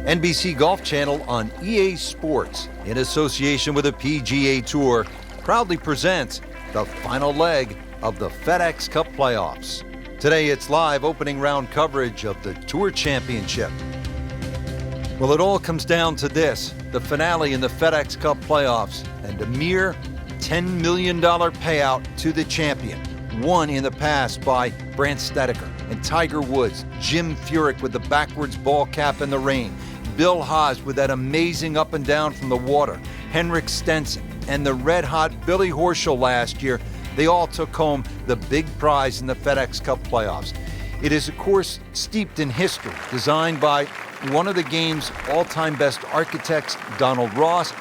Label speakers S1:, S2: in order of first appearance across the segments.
S1: NBC Golf Channel on EA Sports, in association with the PGA Tour, proudly presents the final leg of the FedEx Cup playoffs. Today it's live opening round coverage of the Tour Championship. Well, it all comes down to this, the finale in the FedEx Cup playoffs, and a mere $10 million payout to the champion, won in the past by Brandt Snedeker and Tiger Woods, Jim Furyk with the backwards ball cap in the rain, Bill Haas with that amazing up and down from the water, Henrik Stenson, and the red-hot Billy Horschel last year. They all took home the big prize in the FedEx Cup playoffs. It is, of course, steeped in history, designed by one of the game's all-time best architects, Donald Ross,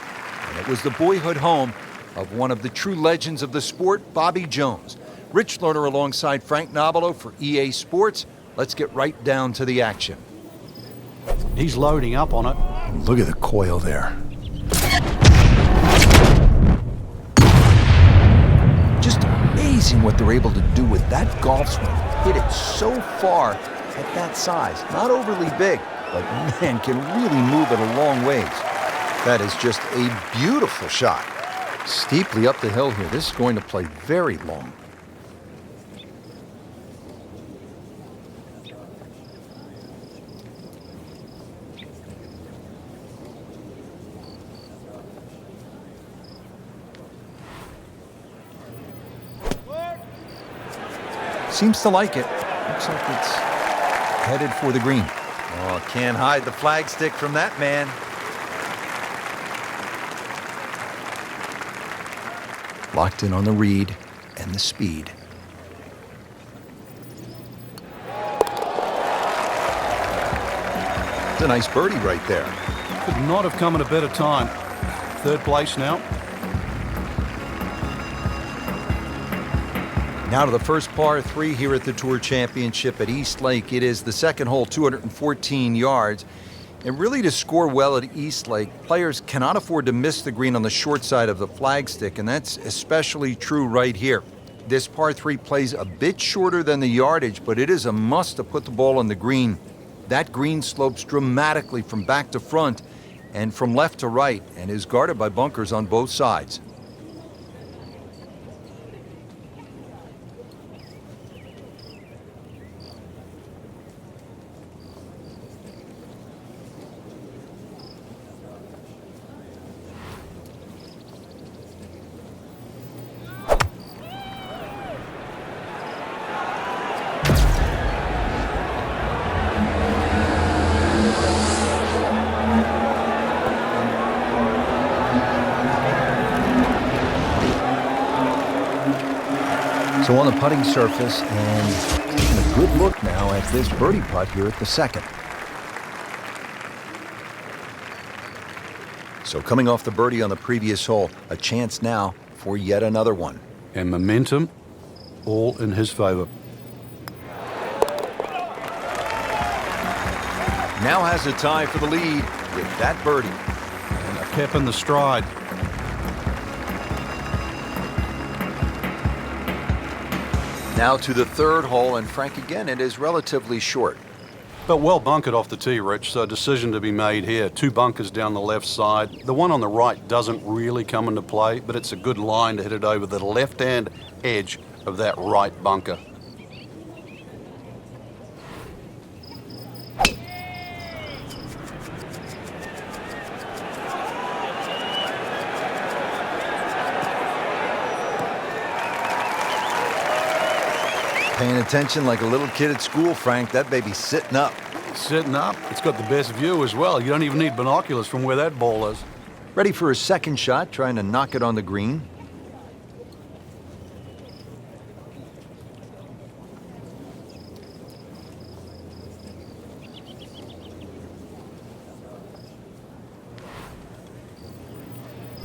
S1: and it was the boyhood home of one of the true legends of the sport, Bobby Jones. Rich Lerner alongside Frank Nobilo for EA Sports. Let's get right down to the action.
S2: He's loading up on it.
S1: Look at the coil there. Just amazing what they're able to do with that golf swing. Hit it so far at that size. Not overly big, but man, can really move it a long ways. That is just a beautiful shot. Steeply up the hill here. This is going to play very long. Seems to like it. Looks like it's headed for the green. Oh, can't hide the flagstick from that man. Locked in on the read and the speed. It's a nice birdie right there.
S2: Could not have come at a better time. Third place now.
S1: Now to the first par 3 here at the Tour Championship at East Lake. It is the second hole, 214 yards. And really, to score well at East Lake, players cannot afford to miss the green on the short side of the flagstick, and that's especially true right here. This par 3 plays a bit shorter than the yardage, but it is a must to put the ball on the green. That green slopes dramatically from back to front and from left to right, and is guarded by bunkers on both sides. So on the putting surface, and a good look now at this birdie putt here at the second. So coming off the birdie on the previous hole, a chance now for yet another one.
S2: And momentum all in his favor.
S1: Now has a tie for the lead with that birdie.
S2: And a pep in the stride.
S1: Now to the third hole, and Frank, again, it is relatively short.
S2: But well bunkered off the tee, Rich, so a decision to be made here. 2 bunkers down the left side. The one on the right doesn't really come into play, but it's a good line to hit it over the left-hand edge of that right bunker.
S1: Paying attention like a little kid at school, Frank. That baby's sitting up.
S2: Sitting up. It's got the best view as well. You don't even need binoculars from where that ball is.
S1: Ready for his second shot, trying to knock it on the green.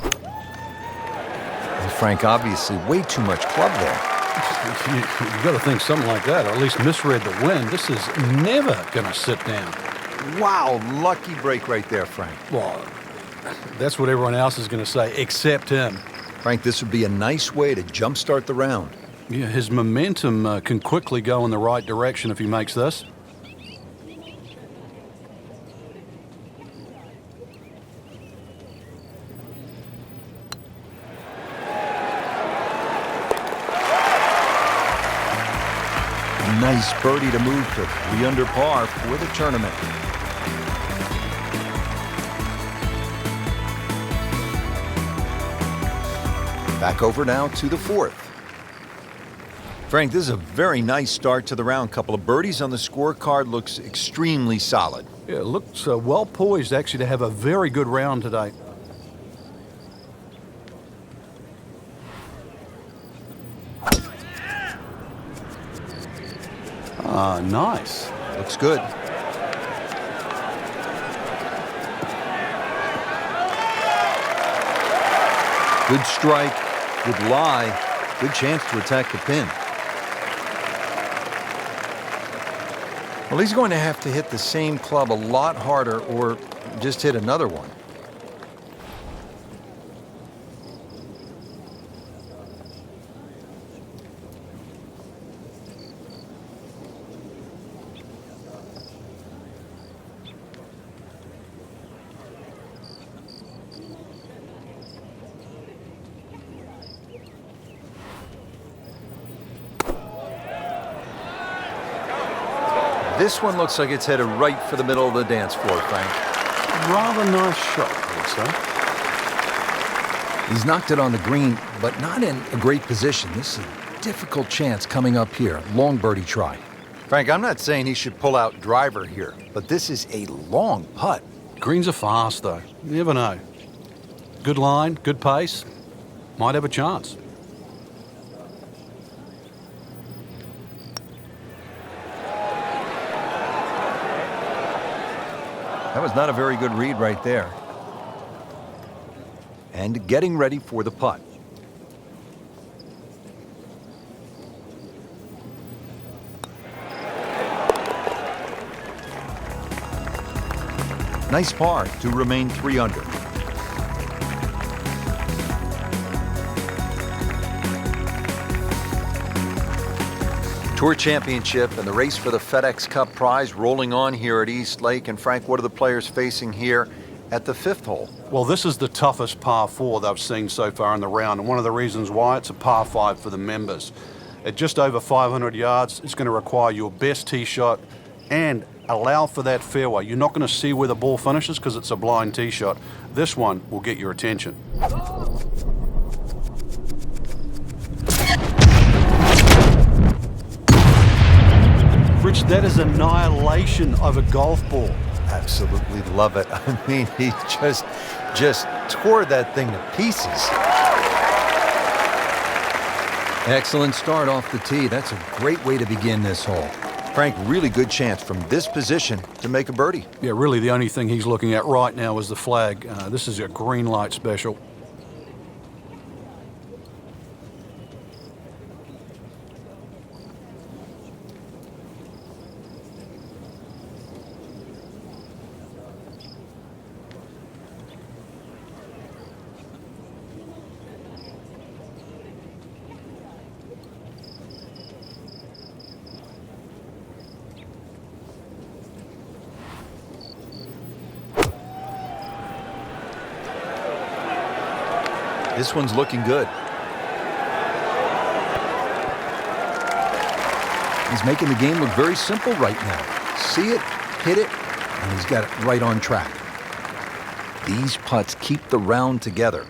S1: Well, Frank, obviously way too much club there.
S2: You got to think something like that, or at least misread the wind. This is never going to sit down.
S1: Wow, lucky break right there, Frank.
S2: Well, that's what everyone else is going to say, except him.
S1: Frank, this would be a nice way to jumpstart the round.
S2: Yeah, his momentum can quickly go in the right direction if he makes this.
S1: Nice birdie to move to 3 under par for the tournament. Back over now to the 4th. Frank, this is a very nice start to the round. Couple of birdies on the scorecard. Looks extremely solid.
S2: Yeah, it looks well poised actually to have a very good round today. Ah, nice.
S1: Looks good. Good strike, good lie, good chance to attack the pin. Well, he's going to have to hit the same club a lot harder or just hit another one. This one looks like it's headed right for the middle of the dance floor, Frank.
S2: Rather nice shot, I would say.
S1: He's knocked it on the green, but not in a great position. This is a difficult chance coming up here. Long birdie try. Frank, I'm not saying he should pull out driver here, but this is a long putt.
S2: Greens are fast, though. You never know. Good line, good pace. Might have a chance.
S1: That was not a very good read right there. And getting ready for the putt. Nice par to remain 3 under. Tour Championship and the race for the FedEx Cup prize rolling on here at East Lake. And Frank, what are the players facing here at the 5th hole?
S2: Well, this is the toughest par 4 they've seen so far in the round, and one of the reasons why it's a par 5 for the members. At just over 500 yards, it's going to require your best tee shot and allow for that fairway. You're not going to see where the ball finishes because it's a blind tee shot. This one will get your attention. Rich, that is annihilation of a golf ball.
S1: Absolutely love it. I mean, he just tore that thing to pieces. Excellent start off the tee. That's a great way to begin this hole. Frank, really good chance from this position to make a birdie.
S2: Yeah, really the only thing he's looking at right now is the flag. This is a green light special.
S1: This one's looking good. He's making the game look very simple right now. See it, hit it, and he's got it right on track. These putts keep the round together.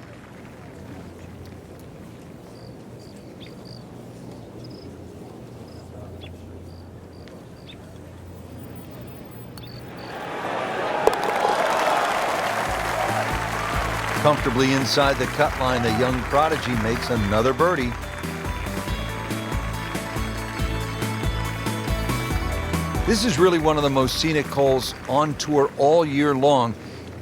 S1: Comfortably inside the cut line, the young prodigy makes another birdie. This is really one of the most scenic holes on tour all year long,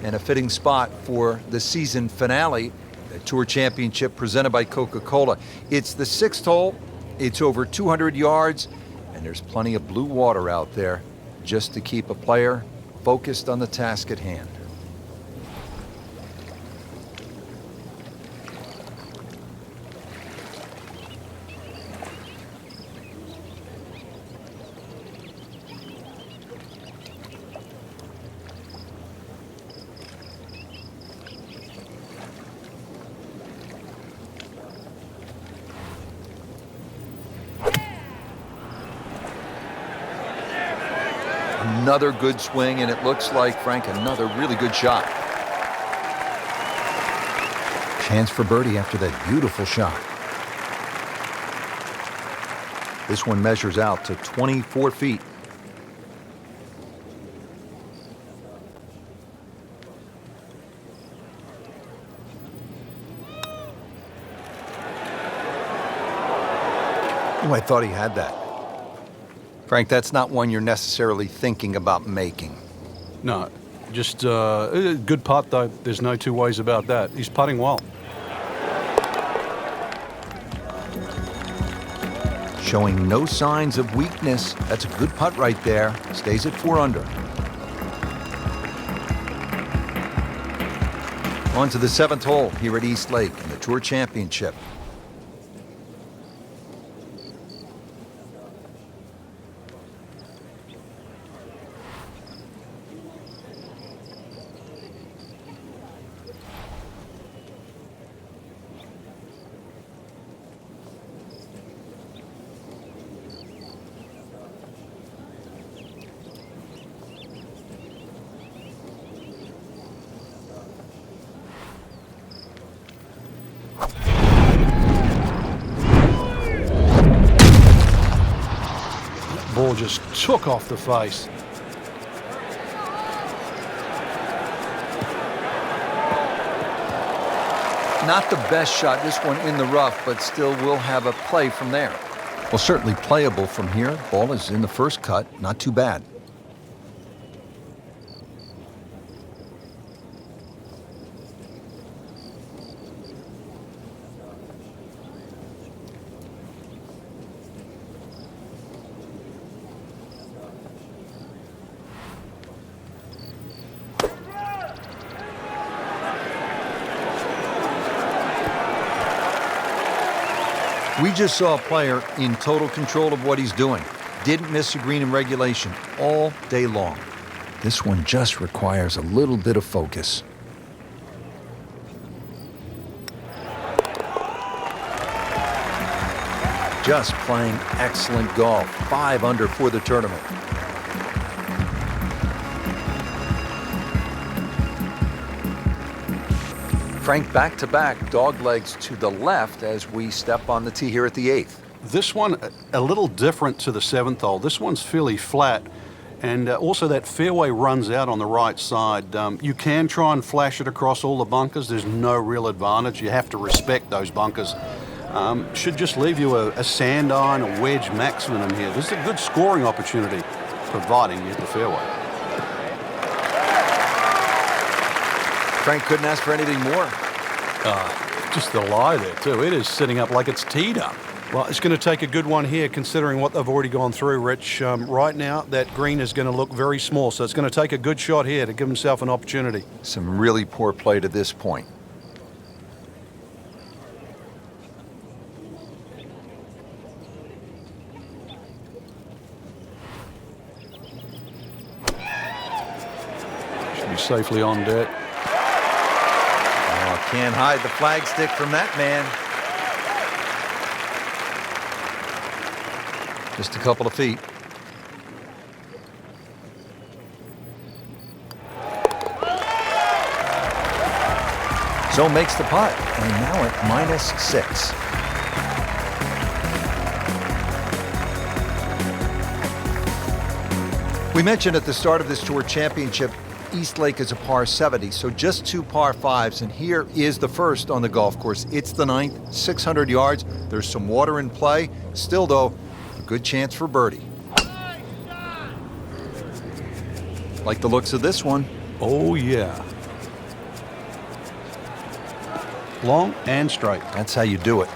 S1: and a fitting spot for the season finale, the Tour Championship presented by Coca-Cola. It's the 6th hole. It's over 200 yards, and there's plenty of blue water out there just to keep a player focused on the task at hand. Another good swing, and it looks like, Frank, another really good shot. Chance for birdie after that beautiful shot. This one measures out to 24 feet. Oh, I thought he had that. Frank, that's not one you're necessarily thinking about making.
S2: No, just a good putt, though. There's no two ways about that. He's putting well.
S1: Showing no signs of weakness. That's a good putt right there. Stays at 4 under. On to the 7th hole here at East Lake in the Tour Championship.
S2: Ball just took off the face.
S1: Not the best shot, this one in the rough, but still will have a play from there. Well, certainly playable from here. Ball is in the first cut, not too bad. We just saw a player in total control of what he's doing. Didn't miss a green in regulation all day long. This one just requires a little bit of focus. Just playing excellent golf. 5 under for the tournament. Frank, back-to-back dog legs to the left as we step on the tee here at the 8th.
S2: This one, a little different to the 7th hole. This one's fairly flat, and also that fairway runs out on the right side. You can try and flash it across all the bunkers. There's no real advantage. You have to respect those bunkers. Should just leave you a sand iron, a wedge maximum here. This is a good scoring opportunity, providing you hit the fairway.
S1: Frank couldn't ask for anything more.
S2: Just the lie there, too. It is sitting up like it's teed up. Well, it's going to take a good one here, considering what they've already gone through, Rich. Right now, that green is going to look very small, so it's going to take a good shot here to give himself an opportunity.
S1: Some really poor play to this point.
S2: Should be safely on deck.
S1: Can't hide the flagstick from that man. Just a couple of feet. So makes the putt, and now at -6. We mentioned at the start of this Tour Championship, East Lake is a par 70, so just 2 par 5s, and here is the first on the golf course. It's the 9th, 600 yards. There's some water in play. Still, though, a good chance for birdie. Like the looks of this one.
S2: Oh, yeah. Long and straight.
S1: That's how you do it.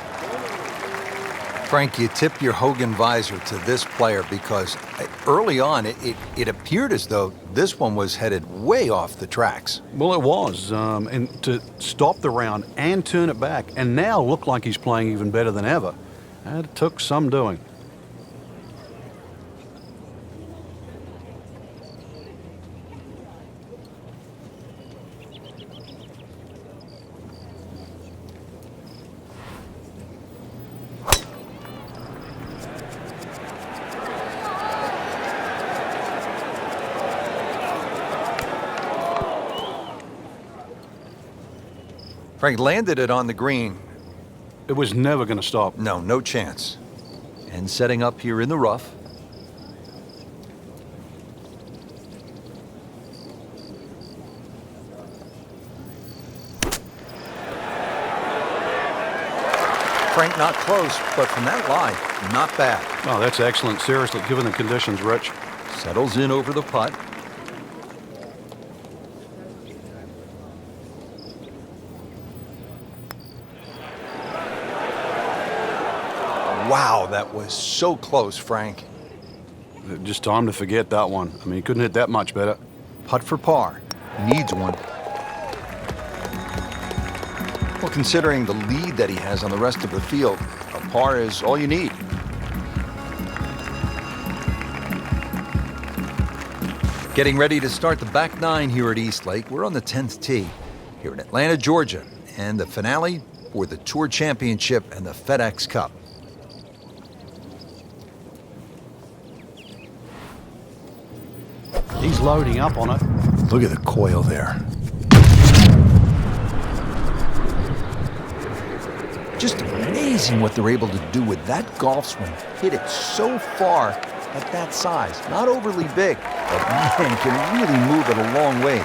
S1: Frank, you tip your Hogan visor to this player because early on it appeared as though this one was headed way off the tracks.
S2: Well, it was. And to stop the round and turn it back and now look like he's playing even better than ever, it took some doing.
S1: Frank landed it on the green.
S2: It was never going to stop.
S1: No chance. And setting up here in the rough. Frank not close, but from that lie, not bad.
S2: Oh, that's excellent. Seriously, given the conditions, Rich.
S1: Settles in over the putt. Wow, that was so close, Frank.
S2: Just time to forget that one. I mean, he couldn't hit that much better.
S1: Putt for par. Needs one. Well, considering the lead that he has on the rest of the field, a par is all you need. Getting ready to start the back nine here at East Lake. We're on the 10th tee here in Atlanta, Georgia, and the finale for the Tour Championship and the FedEx Cup.
S2: He's loading up on it.
S1: Look at the coil there. Just amazing what they're able to do with that golf swing. Hit it so far at that size. Not overly big, but man, can really move it a long ways.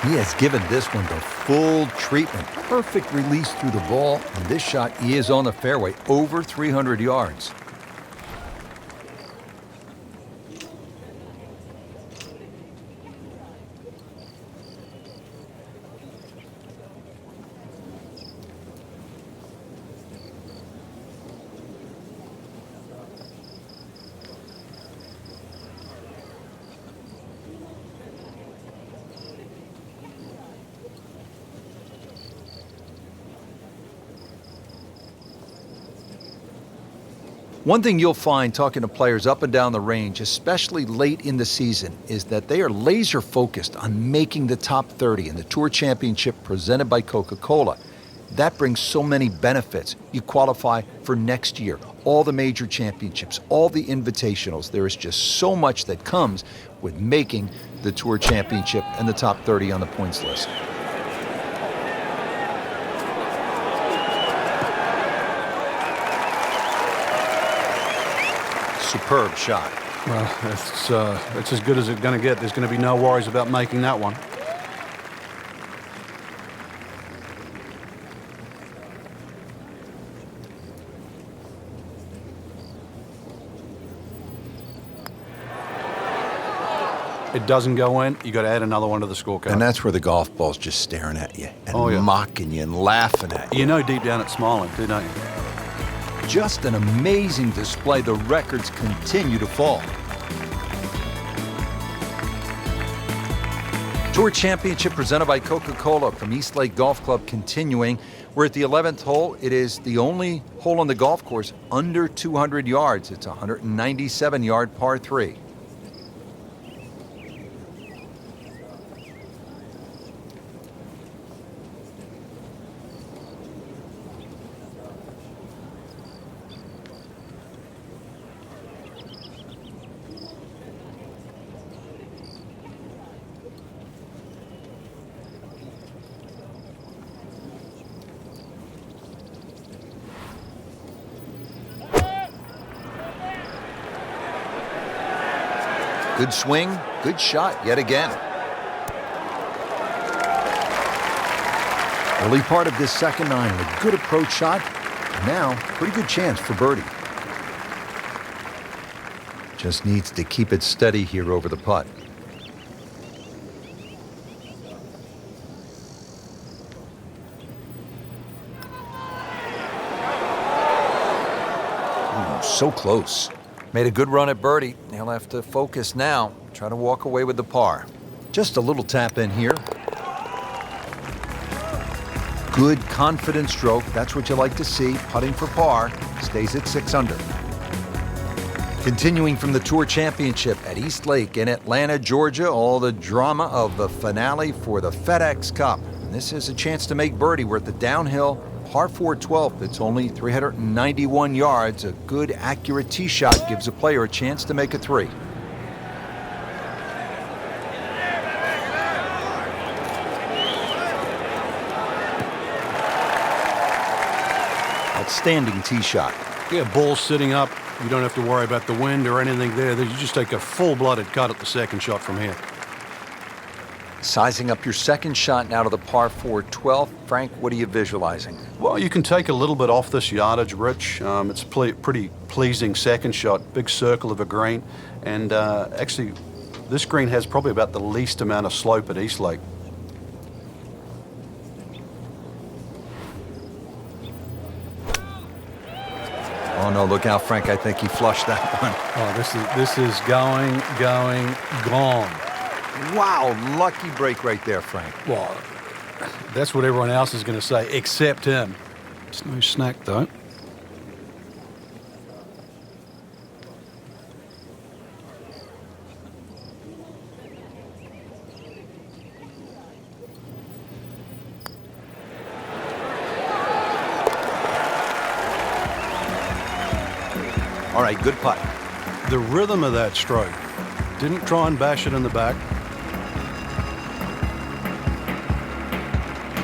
S1: He has given this one the full treatment. Perfect release through the ball, and this shot is on the fairway, over 300 yards. One thing you'll find talking to players up and down the range, especially late in the season, is that they are laser focused on making the top 30 in the Tour Championship presented by Coca-Cola. That brings so many benefits. You qualify for next year, all the major championships, all the invitationals. There is just so much that comes with making the Tour Championship and the top 30 on the points list. Superb shot.
S2: Well, it's as good as it's going to get. There's going to be no worries about making that one. It doesn't go in, you got to add another one to the scorecard.
S1: And that's where the golf ball's just staring at you and mocking you and laughing at you.
S2: You know deep down it's smiling too, don't you?
S1: Just an amazing display. The records continue to fall. Tour Championship presented by Coca-Cola from East Lake Golf Club continuing. We're at the 11th hole. It is the only hole on the golf course under 200 yards. It's a 197-yard par 3. Good swing, good shot yet again. Early part of this second nine, a good approach shot. Now, pretty good chance for birdie. Just needs to keep it steady here over the putt. Ooh, so close. Made a good run at birdie. He'll have to focus now. Try to walk away with the par. Just a little tap in here. Good, confident stroke. That's what you like to see. Putting for par. Stays at 6 under. Continuing from the Tour Championship at East Lake in Atlanta, Georgia, all the drama of the finale for the FedEx Cup. And this is a chance to make birdie. We're at the downhill par 4 12th. It's only 391 yards. A good, accurate tee shot gives a player a chance to make a 3. outstanding tee shot.
S2: Yeah, ball's sitting up. You don't have to worry about the wind or anything there. You just take a full-blooded cut at the second shot from here.
S1: Sizing up your second shot now to the par 4 12. Frank, what are you visualizing?
S2: Well, you can take a little bit off this yardage, Rich. It's pretty pleasing second shot, big circle of a green. And actually, this green has probably about the least amount of slope at Eastlake.
S1: Oh, no, look out, Frank. I think he flushed that one.
S2: Oh, this is going, gone.
S1: Wow, lucky break right there, Frank.
S2: Well, that's what everyone else is going to say, except him. It's no snack, though.
S1: All right, good putt.
S2: The rhythm of that stroke. Didn't try and bash it in the back.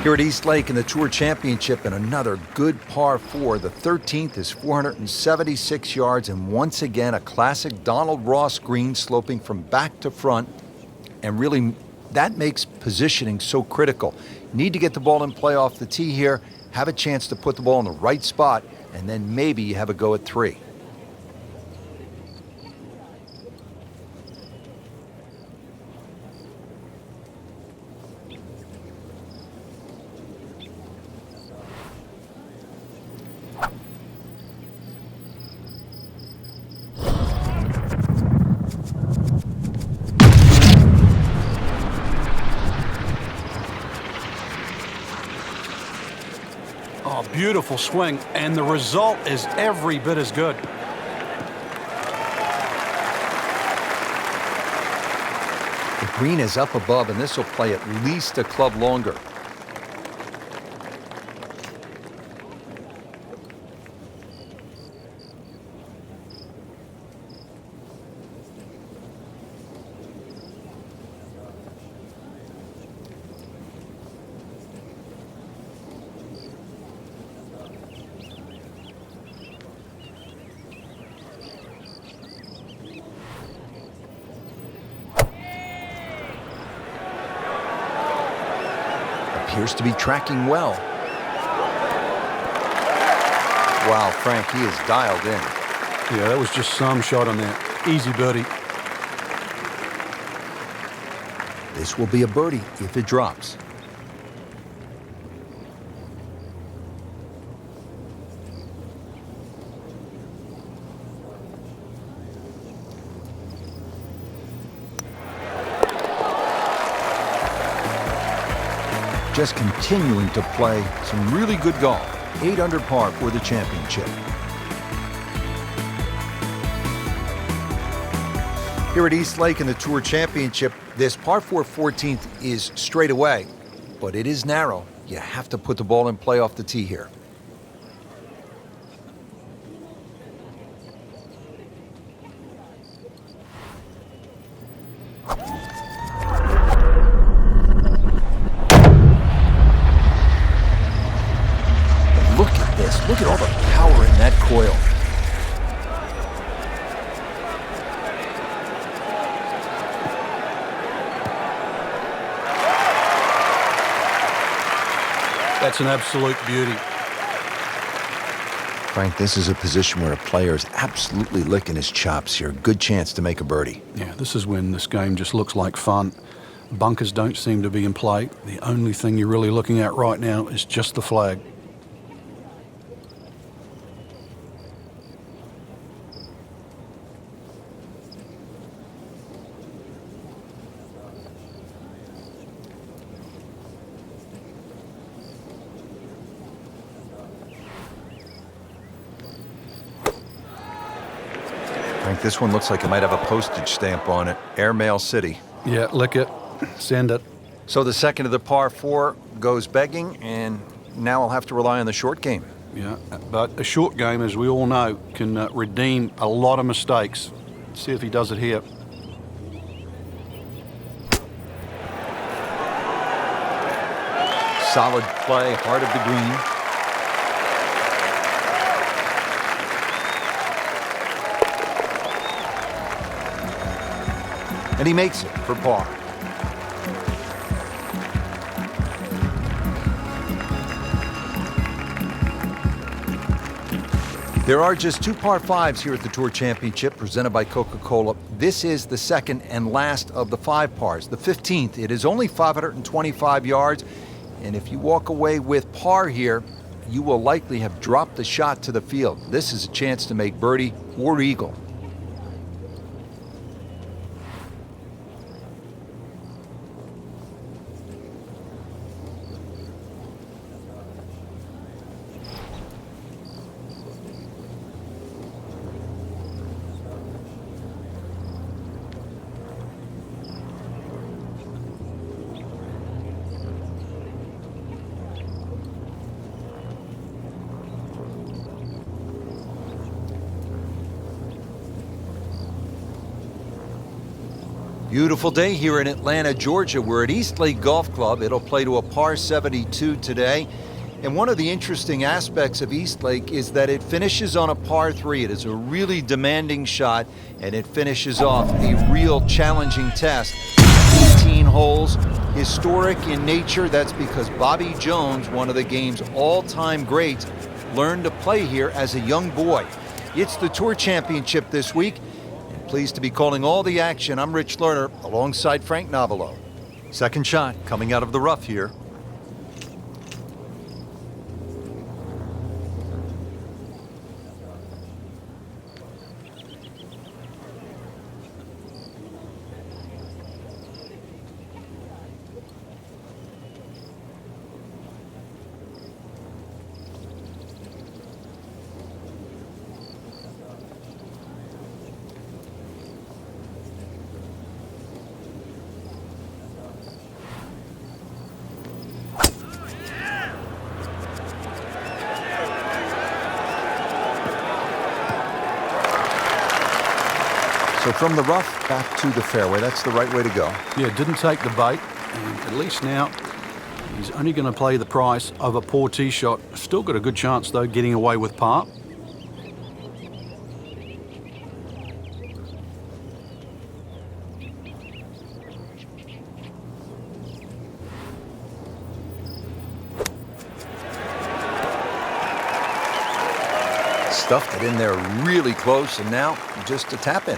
S1: Here at East Lake in the Tour Championship, and another good par 4. The 13th is 476 yards, and once again a classic Donald Ross green sloping from back to front. And really, that makes positioning so critical. Need to get the ball in play off the tee here, have a chance to put the ball in the right spot, and then maybe you have a go at 3.
S2: Oh, beautiful swing, and the result is every bit as good.
S1: The green is up above, and this will play at least a club longer. Appears to be tracking well. Wow, Frank, he is dialed in.
S2: Yeah, that was just some shot on there. Easy birdie.
S1: This will be a birdie if it drops. Just continuing to play some really good golf. 8 under par for the championship. Here at East Lake in the Tour Championship, this par 4 14th is straight away, but it is narrow. You have to put the ball in play off the tee here. Look at all the power in that coil.
S2: That's an absolute beauty.
S1: Frank, this is a position where a player is absolutely licking his chops here. Good chance to make a birdie.
S2: Yeah, this is when this game just looks like fun. Bunkers don't seem to be in play. The only thing you're really looking at right now is just the flag.
S1: Frank, this one looks like it might have a postage stamp on it. Airmail City.
S2: Yeah, lick it, send it.
S1: So the second of the par 4 goes begging, and now I'll have to rely on the short game.
S2: Yeah, but a short game, as we all know, can redeem a lot of mistakes. Let's see if he does it here.
S1: Solid play, heart of the green. and he makes it for par. There are just 2 par 5s here at the Tour Championship presented by Coca-Cola. This is the second and last of the 5 pars, the 15th. It is only 525 yards, and if you walk away with par here, you will likely have dropped the shot to the field. This is a chance to make birdie or eagle. Beautiful day here in Atlanta, Georgia. We're at Eastlake Golf Club. It'll play to a par 72 today. And one of the interesting aspects of Eastlake is that it finishes on a par 3. It is a really demanding shot, and it finishes off a real challenging test. 18 holes, historic in nature. That's because Bobby Jones, one of the game's all-time greats, learned to play here as a young boy. It's the Tour Championship this week. Pleased to be calling all the action. I'm Rich Lerner alongside Frank Navalo. Second shot coming out of the rough here. So from the rough back to the fairway, that's the right way to go.
S2: Yeah, didn't take the bait, and at least now he's only going to play the price of a poor tee shot. Still got a good chance, though, getting away with par.
S1: Stuffed it in there really close, and now just a tap in.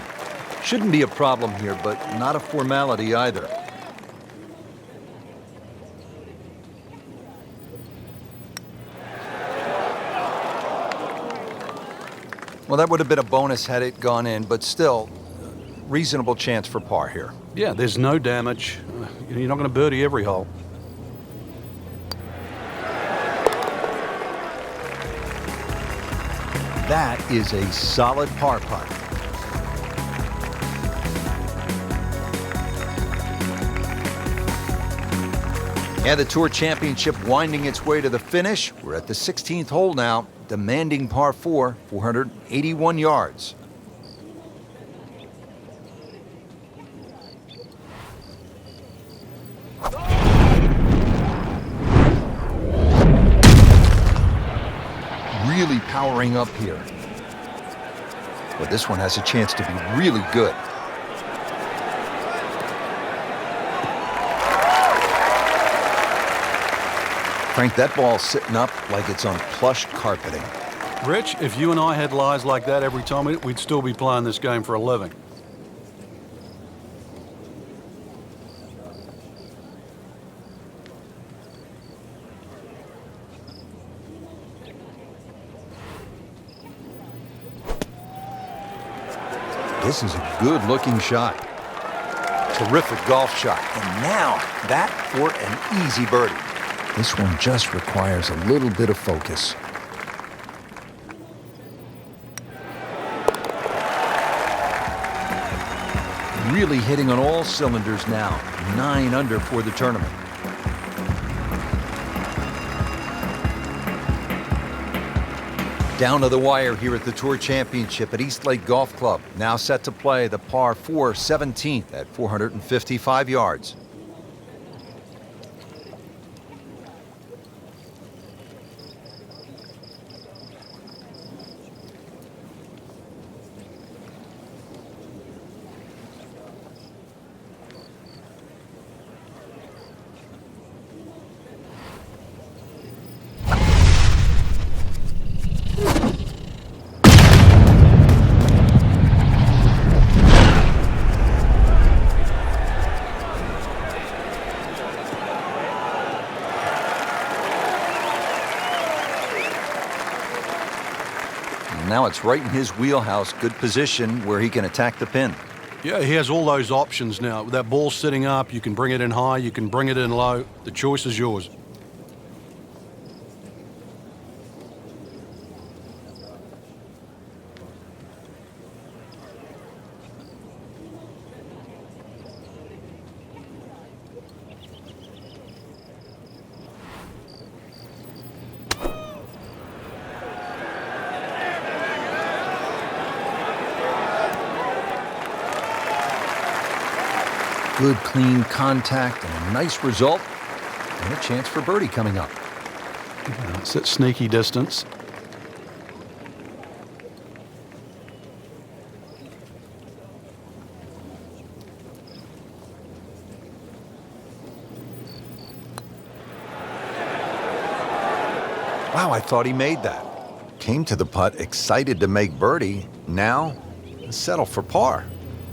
S1: Shouldn't be a problem here, but not a formality either. Well, that would have been a bonus had it gone in, but still, reasonable chance for par here.
S2: Yeah, there's no damage. You're not going to birdie every hole.
S1: That is a solid par putt. And the Tour Championship winding its way to the finish. We're at the 16th hole now, demanding par 4, 481 yards. Really powering up here. But this one has a chance to be really good. Frank, that ball's sitting up like it's on plush carpeting.
S2: Rich, if you and I had lies like that every time, we'd still be playing this game for a living.
S1: This is a good-looking shot. Terrific golf shot. And now, that for an easy birdie. This one just requires a little bit of focus. Really hitting on all cylinders now. 9 under for the tournament. Down to the wire here at the Tour Championship at Eastlake Golf Club. Now set to play the par 4 17th at 455 yards. Now it's right in his wheelhouse, good position where he can attack the pin.
S2: Yeah, he has all those options now. With that ball sitting up, you can bring it in high, you can bring it in low. The choice is yours.
S1: Good, clean contact and a nice result. And a chance for birdie coming up.
S2: It's at sneaky distance.
S1: Wow, I thought he made that. Came to the putt excited to make birdie. Now, settle for par.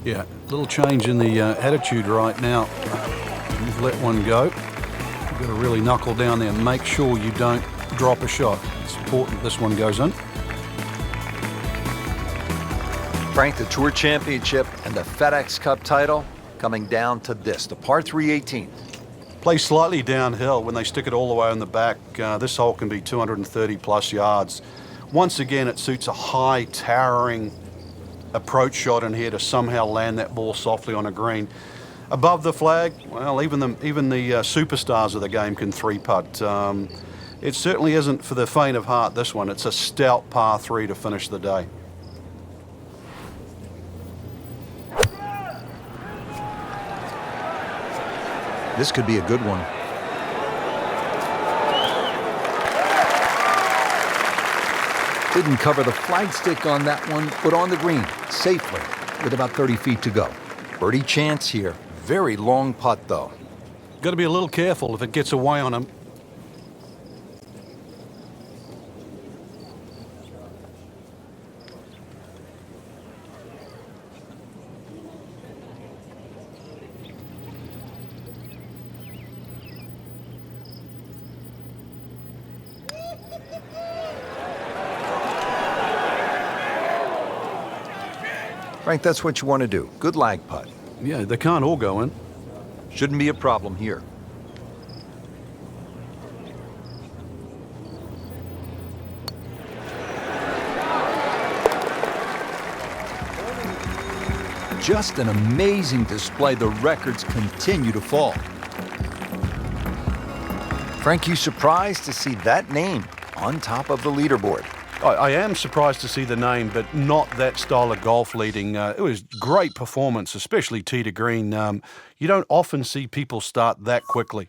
S2: Yeah, little change in the attitude right now. You've let one go. You've got to really knuckle down there and make sure you don't drop a shot. It's important this one goes in.
S1: Frank, the Tour Championship and the FedEx Cup title coming down to this, the par 3 18th.
S2: Play slightly downhill when they stick it all the way on the back. This hole can be 230 plus yards. Once again, it suits a high, towering approach shot in here to somehow land that ball softly on a green. Above the flag, well, even the superstars of the game can three-putt. It certainly isn't for the faint of heart, this one. It's a stout par 3 to finish the day.
S1: This could be a good one. Didn't cover the flagstick on that one, but on the green, safely, with about 30 feet to go. Birdie chance here. Very long putt, though.
S2: Got to be a little careful if it gets away on him.
S1: Frank, that's what you want to do. Good lag putt.
S2: Yeah, they can't all go in.
S1: Shouldn't be a problem here. Just an amazing display. The records continue to fall. Frank, you surprised to see that name on top of the leaderboard?
S2: I am surprised to see the name, but not that style of golf leading. It was great performance, especially tee to green. You don't often see people start that quickly.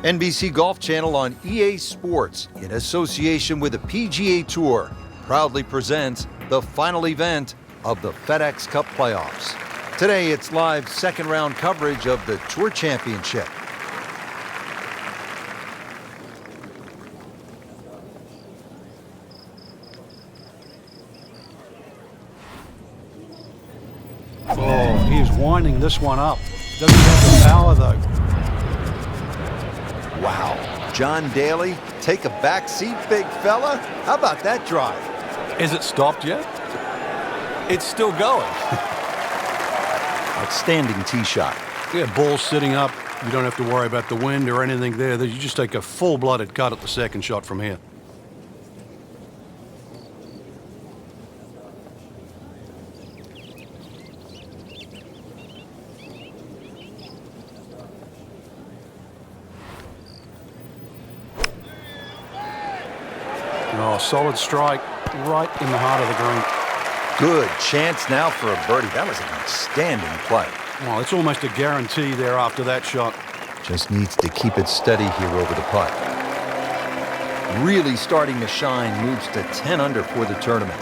S1: NBC Golf Channel on EA Sports, in association with the PGA Tour, proudly presents the final event of the FedEx Cup playoffs. Today, it's live second-round coverage of the Tour Championship.
S2: Oh, he is winding this one up. Doesn't have the power, though.
S1: Wow. John Daly, take a back seat, big fella. How about that drive?
S2: Is it stopped yet?
S3: It's still going.
S1: Outstanding tee shot.
S2: Yeah, ball sitting up. You don't have to worry about the wind or anything there. You just take a full-blooded cut at the second shot from here. Oh, solid strike right in the heart of the green.
S1: Good chance now for a birdie. That was an outstanding play.
S2: Well, it's almost a guarantee there after that shot.
S1: Just needs to keep it steady here over the putt. Really starting to shine, moves to 10 under for the tournament.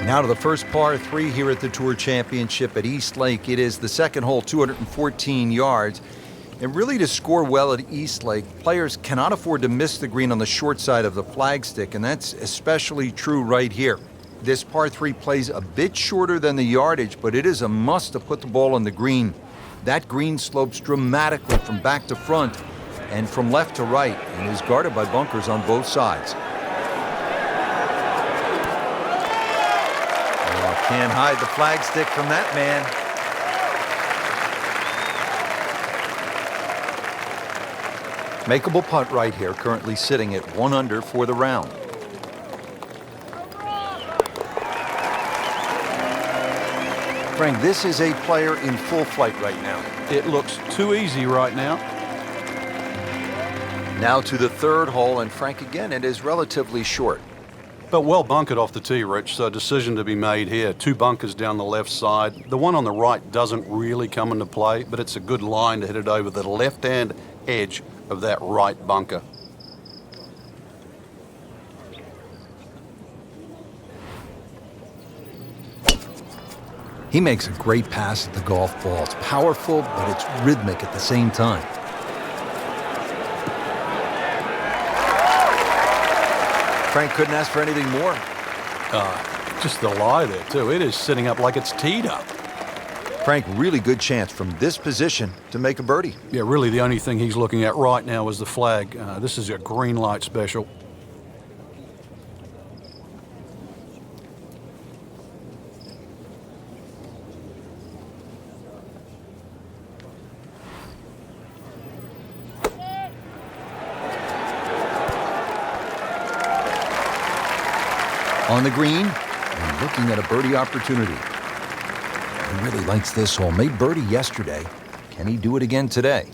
S1: Now to the first par 3 here at the Tour Championship at East Lake. It is the second hole, 214 yards. And really, to score well at East Lake, players cannot afford to miss the green on the short side of the flagstick, and that's especially true right here. This par 3 plays a bit shorter than the yardage, but it is a must to put the ball on the green. That green slopes dramatically from back to front and from left to right, and is guarded by bunkers on both sides. Can't hide the flagstick from that man. Makeable putt right here, currently sitting at 1 under for the round. Frank, this is a player in full flight right now.
S2: It looks too easy right now.
S1: Now to the third hole, and Frank, again, it is relatively short.
S2: But well bunkered off the tee, Rich, so a decision to be made here. 2 bunkers down the left side. The one on the right doesn't really come into play, but it's a good line to hit it over the left-hand edge of that right bunker.
S1: He makes a great pass at the golf ball. It's powerful, but it's rhythmic at the same time. Frank couldn't ask for anything more.
S2: Just the lie there, too. It is sitting up like it's teed up.
S1: Frank, really good chance from this position to make a birdie.
S2: Yeah, really the only thing he's looking at right now is the flag. This is a green light special.
S1: On the green, and looking at a birdie opportunity. He really likes this hole. Made birdie yesterday. Can he do it again today?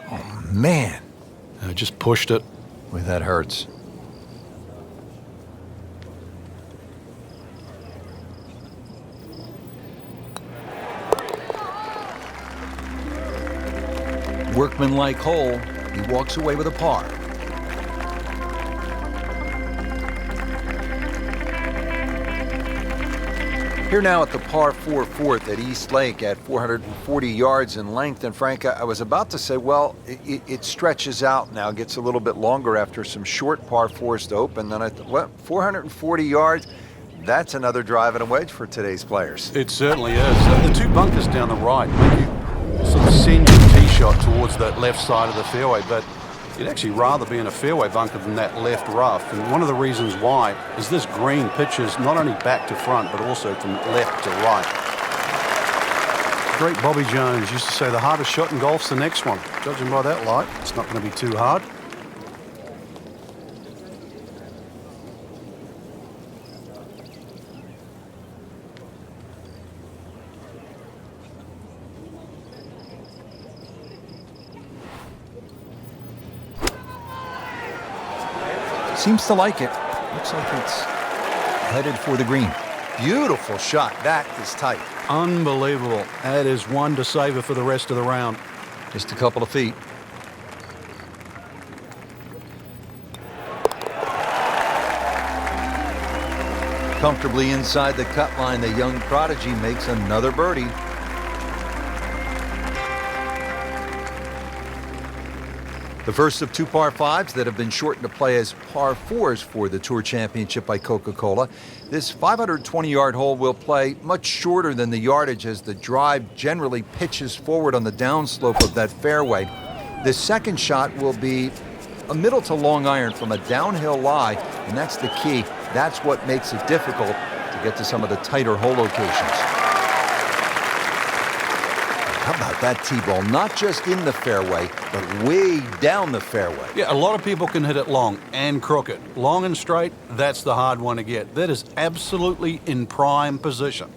S1: Oh, man.
S2: Just pushed it.
S1: Boy, that hurts. Workmanlike hole. He walks away with a par. Here now at the par 4 fourth at East Lake at 440 yards in length. And Frank, I was about to say, well, it stretches out now, gets a little bit longer after some short par 4s to open. Then I thought, well, 440 yards, that's another drive and a wedge for today's players.
S2: It certainly is. The 2 bunkers down the right make you sort of send your tee shot towards that left side of the fairway, but you'd actually rather be in a fairway bunker than that left rough. And one of the reasons why is this green pitches not only back to front, but also from left to right. Great Bobby Jones used to say the hardest shot in golf's the next one. Judging by that light, it's not going to be too hard.
S1: Seems to like it. Looks like it's headed for the green. Beautiful shot. That is tight.
S2: Unbelievable. That is one to savor for the rest of the round.
S1: Just a couple of feet. Comfortably inside the cut line, the young prodigy makes another birdie. The first of 2 par 5s that have been shortened to play as par 4s for the Tour Championship by Coca-Cola. This 520-yard hole will play much shorter than the yardage as the drive generally pitches forward on the downslope of that fairway. The second shot will be a middle to long iron from a downhill lie, and that's the key. That's what makes it difficult to get to some of the tighter hole locations. How about that tee-ball? Not just in the fairway, but way down the fairway.
S2: Yeah, a lot of people can hit it long and crooked. Long and straight, that's the hard one to get. That is absolutely in prime position.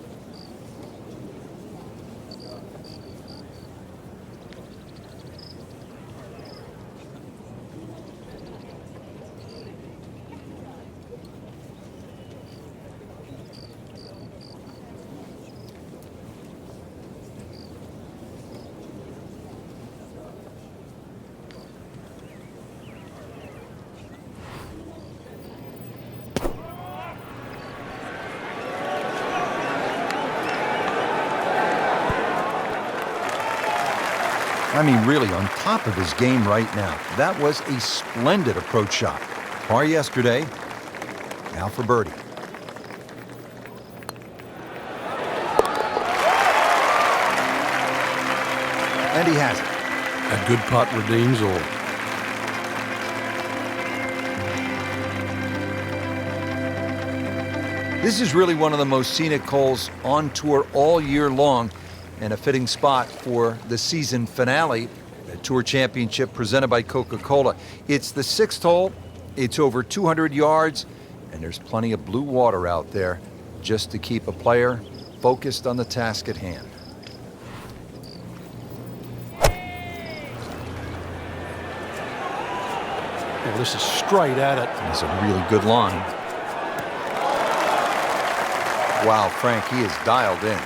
S1: I mean, really on top of his game right now. That was a splendid approach shot. Par yesterday, now for birdie. And he has it.
S2: A good putt redeems all.
S1: This is really one of the most scenic holes on tour all year long, and a fitting spot for the season finale, the Tour Championship presented by Coca-Cola. It's the 6th hole. It's over 200 yards, and there's plenty of blue water out there just to keep a player focused on the task at hand.
S2: Well, this is straight at it.
S1: It's a really good line. Wow, Frank, he is dialed in.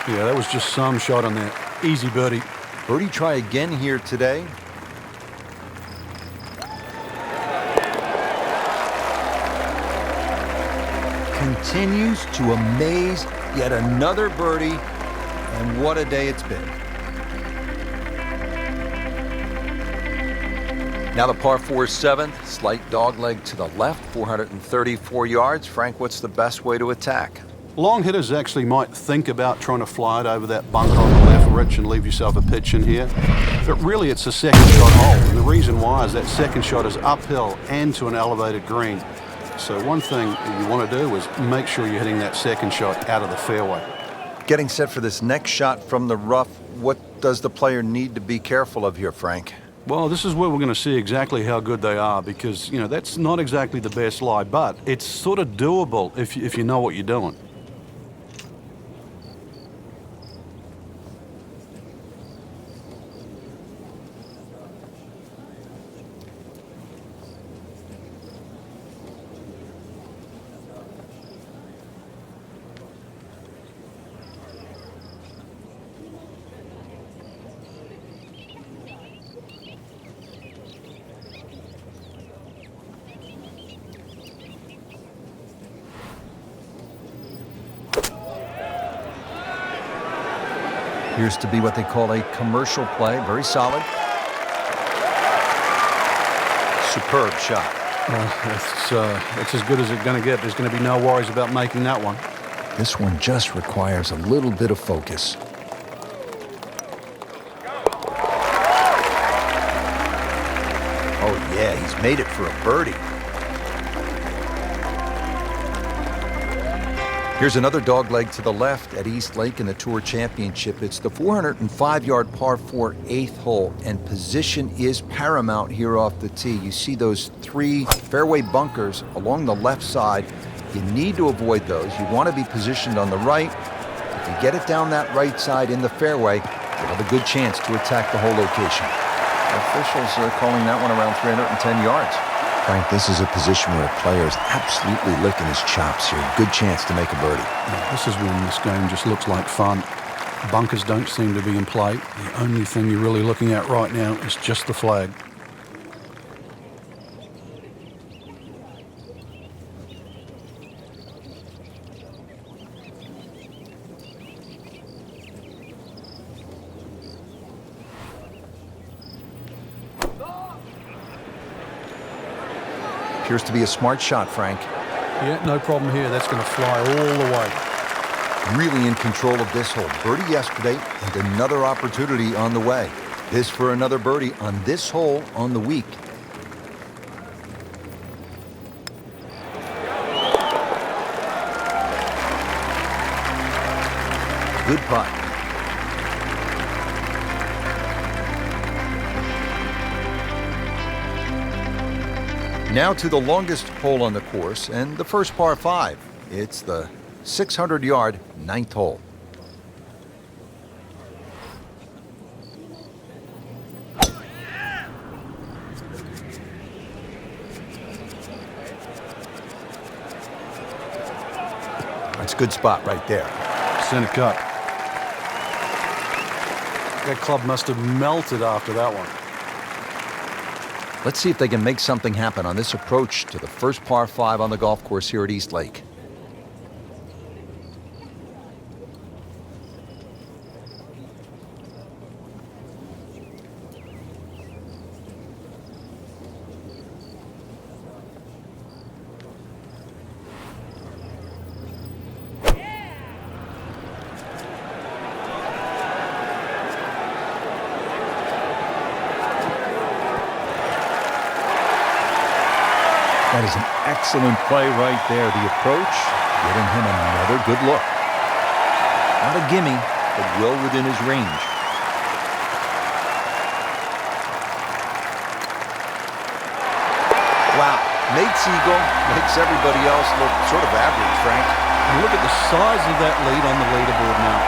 S2: Yeah, that was just some shot on that. Easy birdie.
S1: Birdie try again here today. Continues to amaze. Yet another birdie, and what a day it's been. Now the par 4 7th, slight dogleg to the left, 434 yards. Frank, what's the best way to attack?
S2: Long hitters actually might think about trying to fly it over that bunker on the left, Rich, and leave yourself a pitch in here. But really, it's a second shot hole. And the reason why is that second shot is uphill and to an elevated green. So one thing you want to do is make sure you're hitting that second shot out of the fairway.
S1: Getting set for this next shot from the rough, what does the player need to be careful of here, Frank?
S2: Well, this is where we're going to see exactly how good they are because, you know, that's not exactly the best lie, but it's sort of doable if you know what you're doing.
S1: Appears to be what they call a commercial play. Very solid. Superb shot.
S2: It's as good as it's going to get. There's going to be no worries about making that one.
S1: This one just requires a little bit of focus. Oh yeah, he's made it for a birdie. Here's another dogleg to the left at East Lake in the Tour Championship. It's the 405-yard par 4 8th hole, and position is paramount here off the tee. You see those 3 fairway bunkers along the left side. You need to avoid those. You want to be positioned on the right. If you get it down that right side in the fairway, you'll have a good chance to attack the hole location. Officials are calling that one around 310 yards. Frank, this is a position where a player is absolutely licking his chops here. Good chance to make a birdie.
S2: Yeah, this is when this game just looks like fun. Bunkers don't seem to be in play. The only thing you're really looking at right now is just the flag.
S1: Appears to be a smart shot, Frank.
S2: Yeah, no problem here. That's going to fly all the way.
S1: Really in control of this hole. Birdie yesterday and another opportunity on the way. This for another birdie on this hole on the week. Good putt. Now to the longest hole on the course and the first par 5. It's the 600-yard 9th hole. That's a good spot right there.
S2: Center cut. That club must have melted after that one.
S1: Let's see if they can make something happen on this approach to the first par 5 on the golf course here at East Lake. That is an excellent play right there. The approach, getting him another good look. Not a gimme, but well within his range. Wow, Nate Siegel makes everybody else look sort of average, Frank.
S2: And look at the size of that lead on the leaderboard now.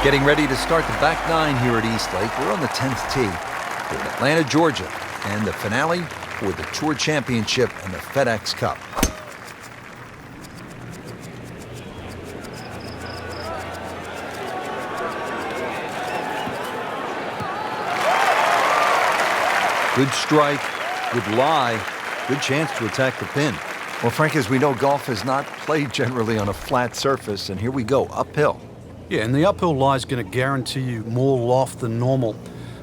S1: Getting ready to start the back nine here at Eastlake. We're on the 10th tee here in Atlanta, Georgia, and the finale for the Tour Championship and the FedEx Cup. Good strike, good lie, good chance to attack the pin. Well, Frank, as we know, golf is not played generally on a flat surface, and here we go, uphill.
S2: Yeah, and the uphill lie is going to guarantee you more loft than normal.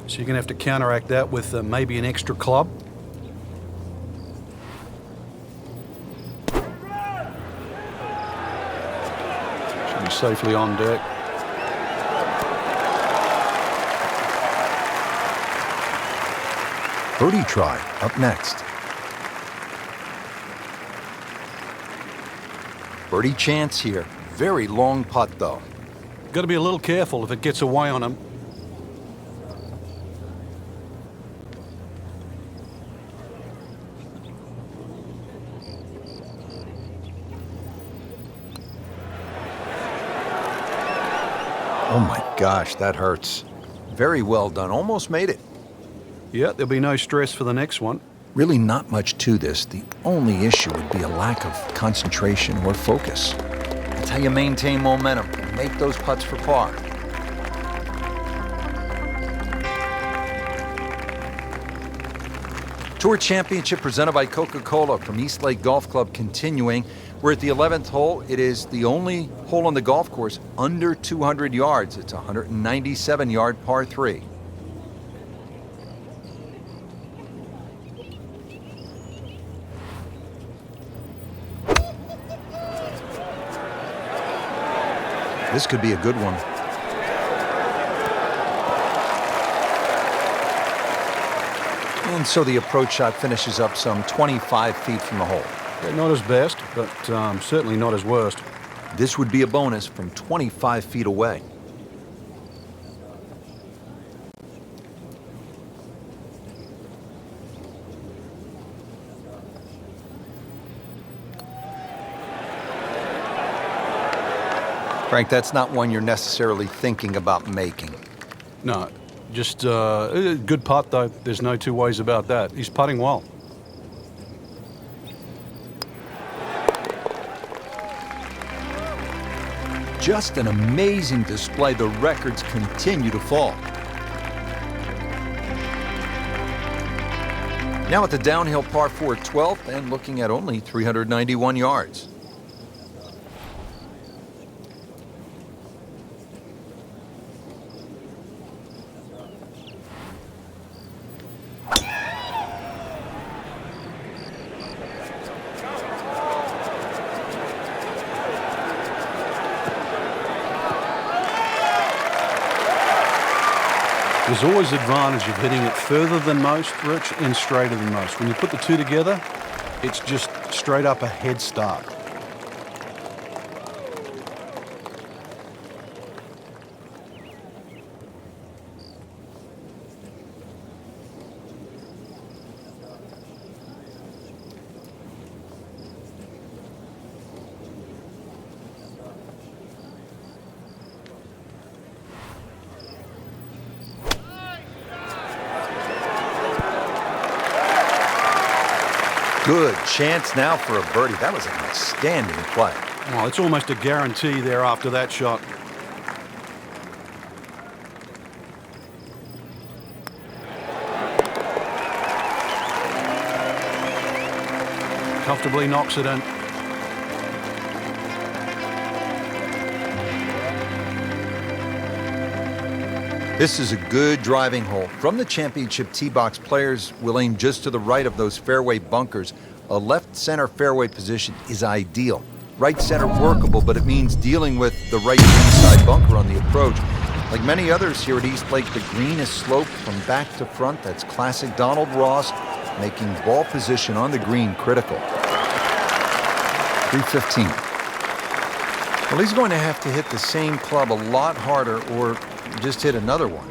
S2: So you're going to have to counteract that with maybe an extra club. Should be safely on deck.
S1: Birdie try up next. Birdie chance here. Very long putt, though.
S2: Got to be a little careful if it gets away on him.
S1: Oh my gosh, that hurts. Very well done. Almost made it.
S2: Yeah, there'll be no stress for the next one.
S1: Really not much to this. The only issue would be a lack of concentration or focus. That's how you maintain momentum. Make those putts for par. Tour Championship presented by Coca-Cola from Eastlake Golf Club continuing. We're at the 11th hole. It is the only hole on the golf course under 200 yards. It's a 197-yard par 3. This could be a good one. And so the approach shot finishes up some 25 feet from the hole.
S2: Yeah, not his best, but certainly not his worst.
S1: This would be a bonus from 25 feet away. Frank, that's not one you're necessarily thinking about making.
S2: No, just a good putt, though. There's no two ways about that. He's putting well.
S1: Just an amazing display. The records continue to fall. Now at the downhill par 4 12th and looking at only 391 yards.
S2: There's always advantage of hitting it further than most, Rich, and straighter than most. When you put the two together, it's just straight up a head start.
S1: Good chance now for a birdie. That was an outstanding play.
S2: Well, it's almost a guarantee there after that shot. Comfortably knocks it in.
S1: This is a good driving hole. From the championship tee box, players will aim just to the right of those fairway bunkers. A left center fairway position is ideal. Right center workable, but it means dealing with the right inside bunker on the approach. Like many others here at Eastlake, the green is sloped from back to front. That's classic Donald Ross. making ball position on the green critical. 315. Well, he's going to have to hit the same club a lot harder or just hit another one.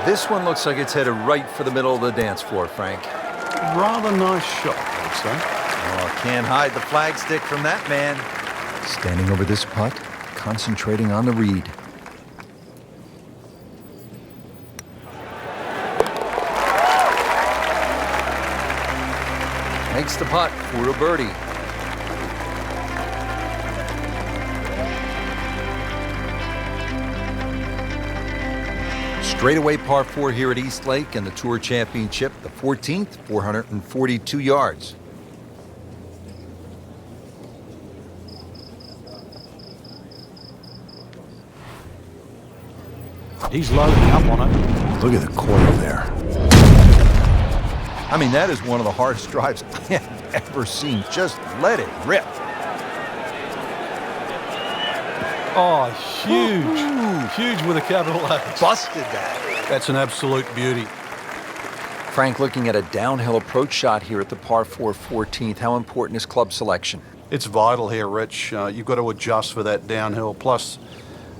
S1: This one looks like it's headed right for the middle of the dance floor, Frank.
S2: Rather nice shot, I would say.
S1: Oh, can't hide the flagstick from that man. Standing over this putt, concentrating on the read. Makes the putt for a birdie. Straightaway par 4 here at East Lake in the Tour Championship, the 14th, 442 yards.
S2: He's loading up on it.
S1: Look at the coil there. I mean, that is one of the hardest drives I have ever seen. Just let it rip.
S3: Oh, huge. Huge with a capital H.
S1: Busted that.
S2: That's an absolute beauty.
S1: Frank, looking at a downhill approach shot here at the par 4 14th. How important is club selection?
S2: It's vital here, Rich. You've got to adjust for that downhill. Plus,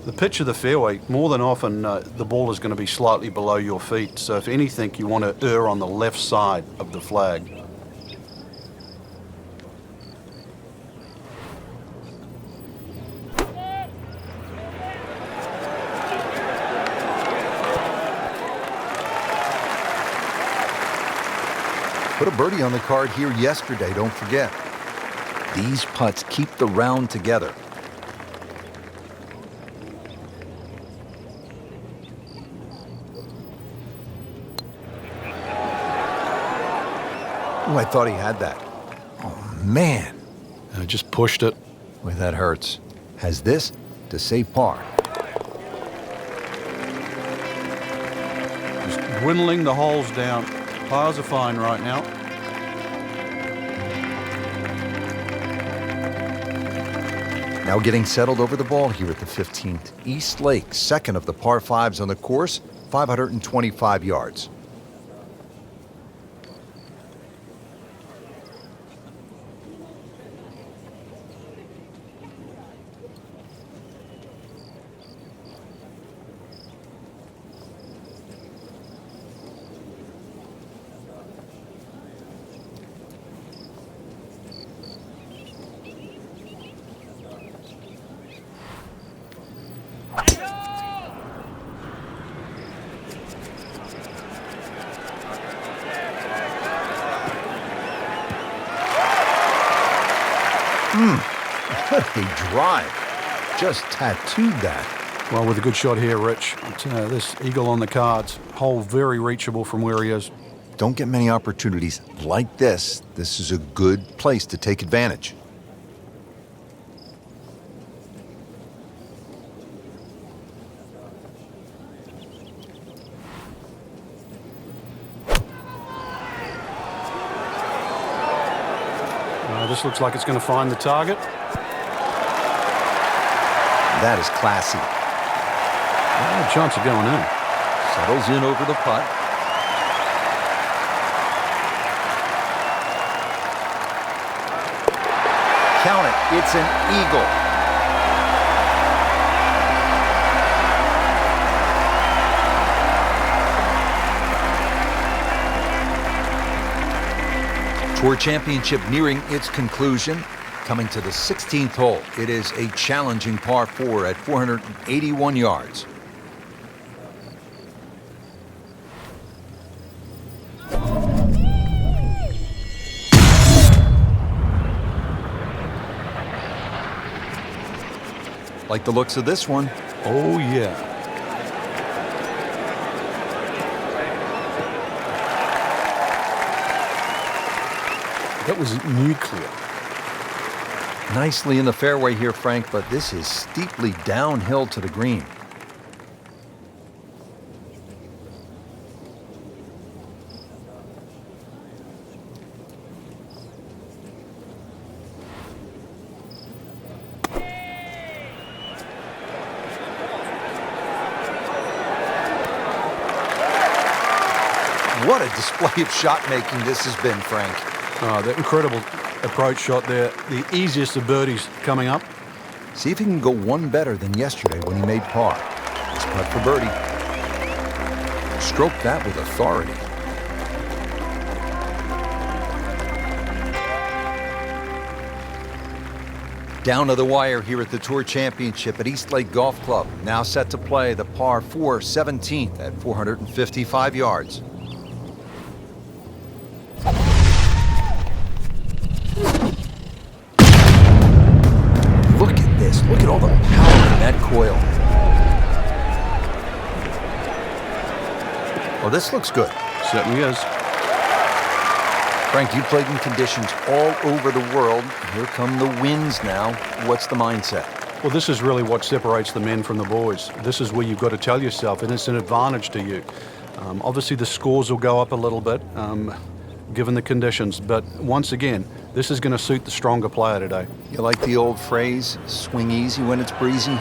S2: the pitch of the fairway, more than often, the ball is going to be slightly below your feet. So if anything, you want to err on the left side of the flag.
S1: Put a birdie on the card here yesterday, don't forget. These putts keep the round together. Oh, I thought he had that. Oh, man.
S2: I just pushed it.
S1: Boy, that hurts. Has this to save par.
S2: Just dwindling the holes down. Pars are fine right now.
S1: Now getting settled over the ball here at the 15th. East Lake, second of the par 5s on the course, 525 yards. What a drive. Just tattooed that.
S2: Well, with a good shot here, Rich. This eagle on the cards. Hole very reachable from where he is.
S1: Don't get many opportunities like this. This is a good place to take advantage.
S2: This looks like it's going to find the target.
S1: That is classy.
S2: Well, chance of going in.
S1: Settles in over the putt. Count it. It's an eagle. Tour Championship nearing its conclusion. Coming to the 16th hole, it is a challenging par 4 at 481 yards. Like the looks of this one.
S2: Oh, yeah. That was nuclear.
S1: Nicely in the fairway here, Frank, but this is steeply downhill to the green. What a display of shot making this has been, Frank.
S2: That incredible approach shot there. The easiest of birdies coming up.
S1: See if he can go one better than yesterday when he made par. He's putt for birdie. Stroke that with authority. Down to the wire here at the Tour Championship at East Lake Golf Club. Now set to play the par 4 17th at 455 yards. Look at this. Look at all the power in that coil. Well, this looks good.
S2: Certainly is.
S1: Frank, you played in conditions all over the world. Here come the winds now. What's the mindset?
S2: Well, this is really what separates the men from the boys. This is where you've got to tell yourself, and it's an advantage to you. Obviously, the scores will go up a little bit, given the conditions. But once again, this is going to suit the stronger player today.
S1: You like the old phrase, swing easy when it's breezy?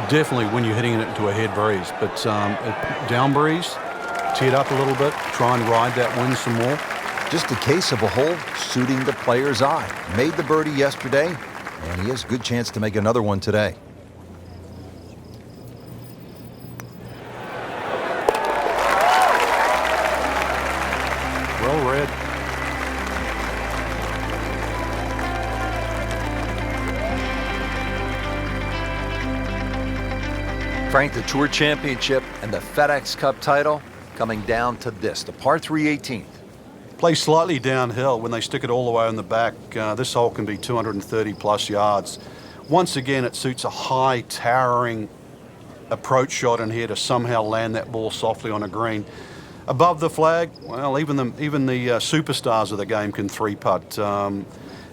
S2: Definitely when you're hitting it into a head breeze. But down breeze, tee it up a little bit, try and ride that wind some more.
S1: Just a case of a hole suiting the player's eye. Made the birdie yesterday, and he has a good chance to make another one today.
S2: Well read.
S1: Frank, the Tour Championship and the FedEx Cup title coming down to this, the par 3 18th.
S2: Play slightly downhill when they stick it all the way on the back. This hole can be 230 plus yards. Once again, it suits a high, towering approach shot in here to somehow land that ball softly on a green. Above the flag, well, even the superstars of the game can three-putt.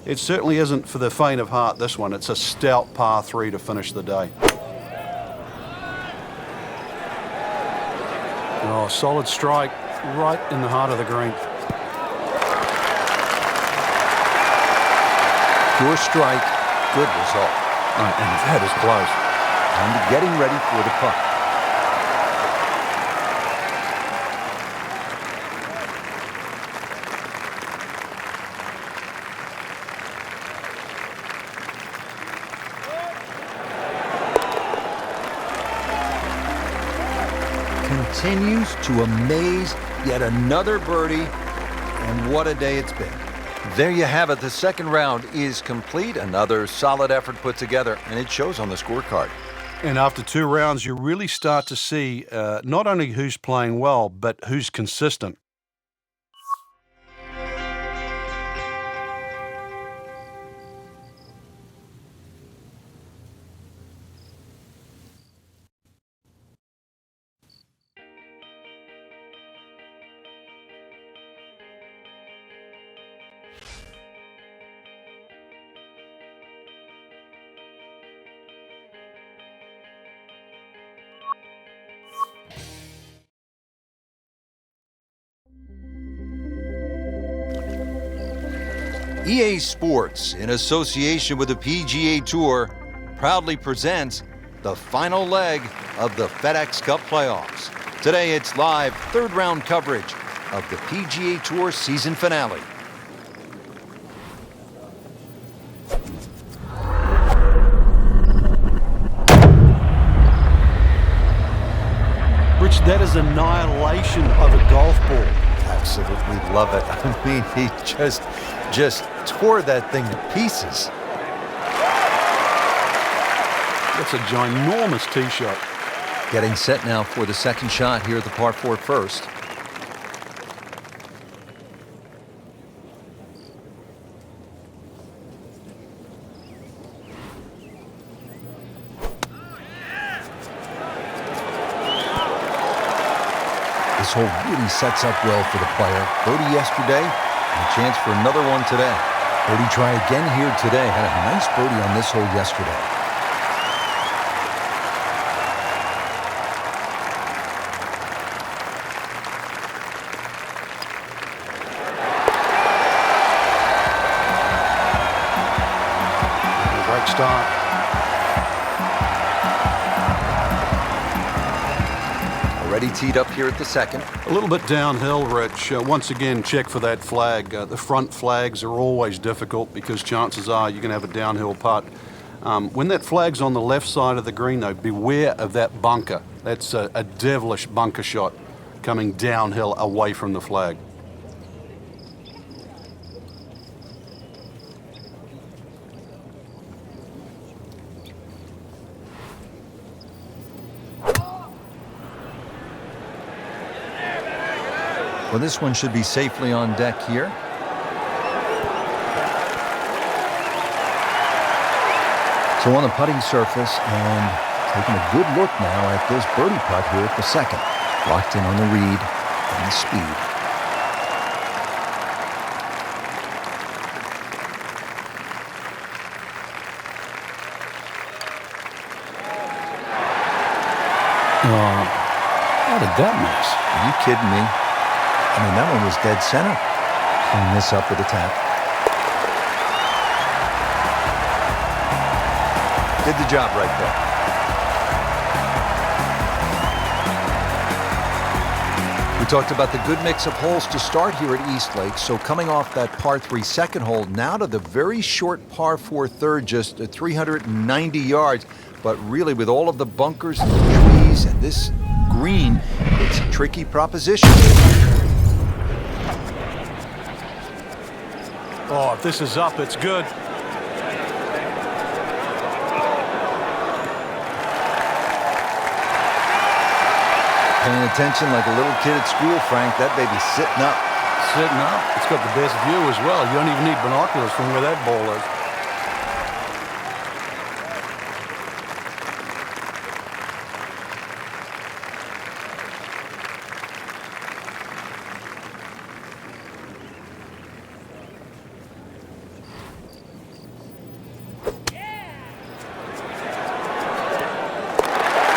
S2: It certainly isn't for the faint of heart, this one. It's a stout par 3 to finish the day. Oh, solid strike right in the heart of the green.
S1: Pure strike, good result.
S2: Right, and that is close.
S1: And getting ready for the putt. Continues to amaze, yet another birdie, and what a day it's been. There you have it. The second round is complete. Another solid effort put together, and it shows on the scorecard.
S2: And after 2 rounds, you really start to see not only who's playing well, but who's consistent.
S1: EA Sports, in association with the PGA Tour, proudly presents the final leg of the FedEx Cup playoffs. Today it's live third round coverage of the PGA Tour season finale.
S2: Rich, that is annihilation of a golf ball.
S1: Absolutely love it. I mean, he just tore that thing to pieces.
S2: That's a ginormous tee shot.
S1: Getting set now for the second shot here at the par 4 first. This hole really sets up well for the player. Birdie yesterday, and a chance for another one today. Birdie try again here today. Had a nice birdie on this hole yesterday.
S2: Great start.
S1: Already teed up here at the second.
S2: A little bit downhill, Rich. Once again, check for that flag. The front flags are always difficult because chances are you're going to have a downhill putt. When that flag's on the left side of the green, though, beware of that bunker. That's a devilish bunker shot coming downhill away from the flag.
S1: Well, this one should be safely on deck here. So on the putting surface, and taking a good look now at this birdie putt here at the second. Locked in on the read and the speed.
S3: How did that miss?
S1: Are you kidding me? I mean, that one was dead center. Clean this up with a tap. Did the job right there. We talked about the good mix of holes to start here at East Lake. So coming off that par 3 second hole, now to the very short par 4 third, just 390 yards. But really, with all of the bunkers and the trees and this green, it's a tricky proposition.
S2: Oh, if this is up, it's good.
S1: Paying attention like a little kid at school, Frank. That baby's sitting up.
S2: Sitting up. It's got the best view as well. You don't even need binoculars from where that ball is.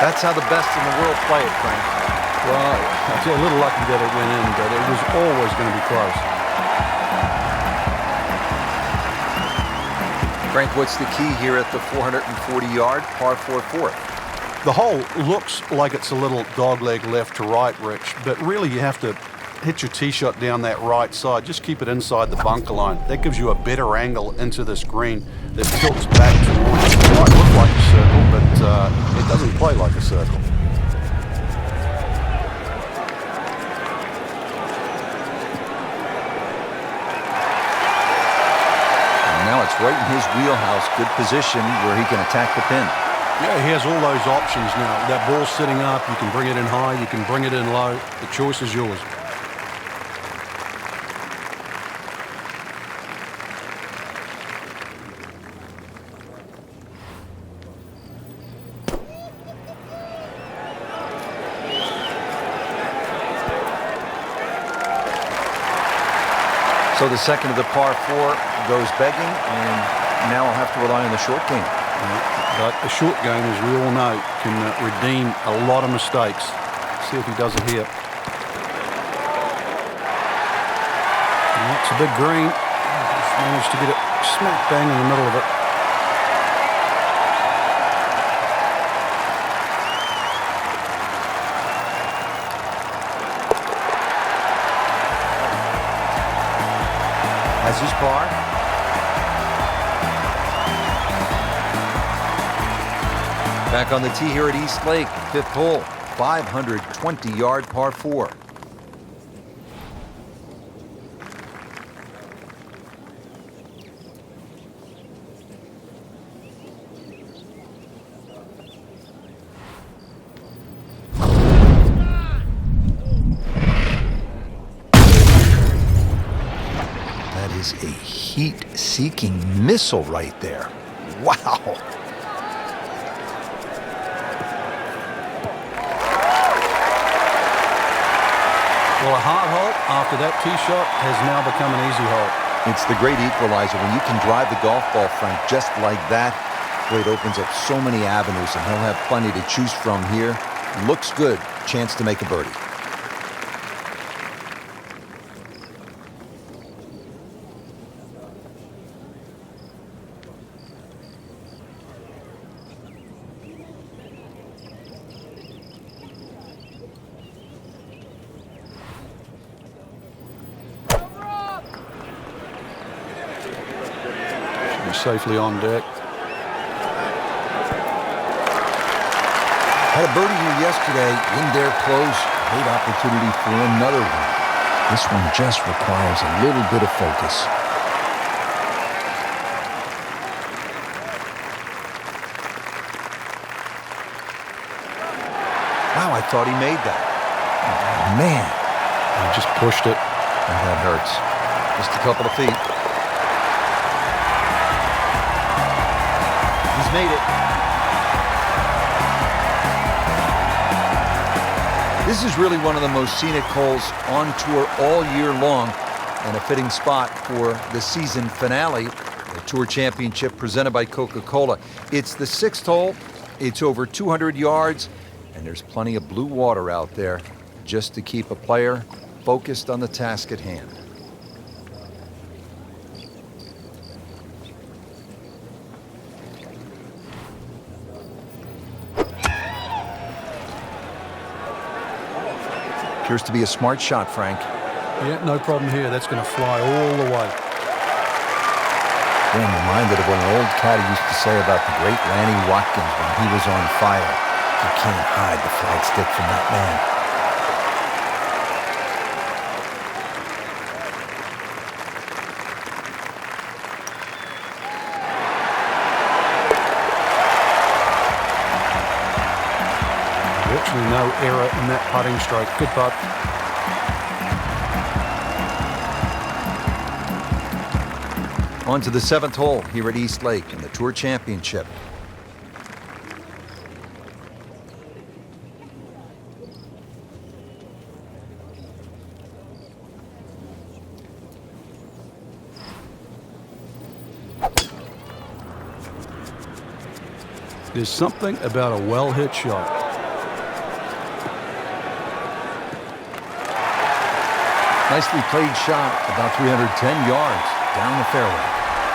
S1: That's how the best in the world play it, Frank.
S2: Well, I feel a little lucky that it went in, but it was always going to be close.
S1: Frank, what's the key here at the 440-yard par 4 fourth?
S2: The hole looks like it's a little dogleg left to right, Rich, but really you have to hit your tee shot down that right side. Just keep it inside the bunker line. That gives you a better angle into this green that tilts back towards it. It might look like a circle, but it doesn't play like a circle.
S1: Now it's right in his wheelhouse. Good position where he can attack the pin.
S2: Yeah, he has all those options now. That ball's sitting up. You can bring it in high. You can bring it in low. The choice is yours.
S1: So the second of the par 4 goes begging, and now I'll have to rely on the short game.
S2: But the short game, as we all know, can redeem a lot of mistakes. See if he does it here. That's a big green. Just managed to get it smack bang in the middle of it.
S1: Has his par. Back on the tee here at East Lake, 5th hole, 520-yard par 4. That is a heat-seeking missile right there. Wow.
S2: Well, a hard hole after that tee shot has now become an easy hole.
S1: It's the great equalizer. When you can drive the golf ball, Frank, just like that, boy, it opens up so many avenues, and he'll have plenty to choose from here. Looks good. Chance to make a birdie.
S2: safely on deck.
S1: Had a birdie here yesterday, in there close, great opportunity for another one. This one just requires a little bit of focus. Wow, I thought he made that. Oh, man.
S2: He just pushed it.
S1: And that hurts. Just a couple of feet. He's made it. This is really one of the most scenic holes on tour all year long, and a fitting spot for the season finale, the Tour Championship presented by Coca-Cola. It's the 6th hole. It's over 200 yards, and there's plenty of blue water out there just to keep a player focused on the task at hand. Appears to be a smart shot, Frank.
S2: Yeah, no problem here. That's going to fly all the way.
S1: I'm reminded of what an old caddy used to say about the great Lanny Watkins when he was on fire. You can't hide the flagstick from that man.
S2: Virtually no error in that putting stroke. Good putt.
S1: On to the 7th hole here at East Lake in the Tour Championship.
S2: There's something about a well-hit shot.
S1: Nicely played shot, about 310 yards down the fairway.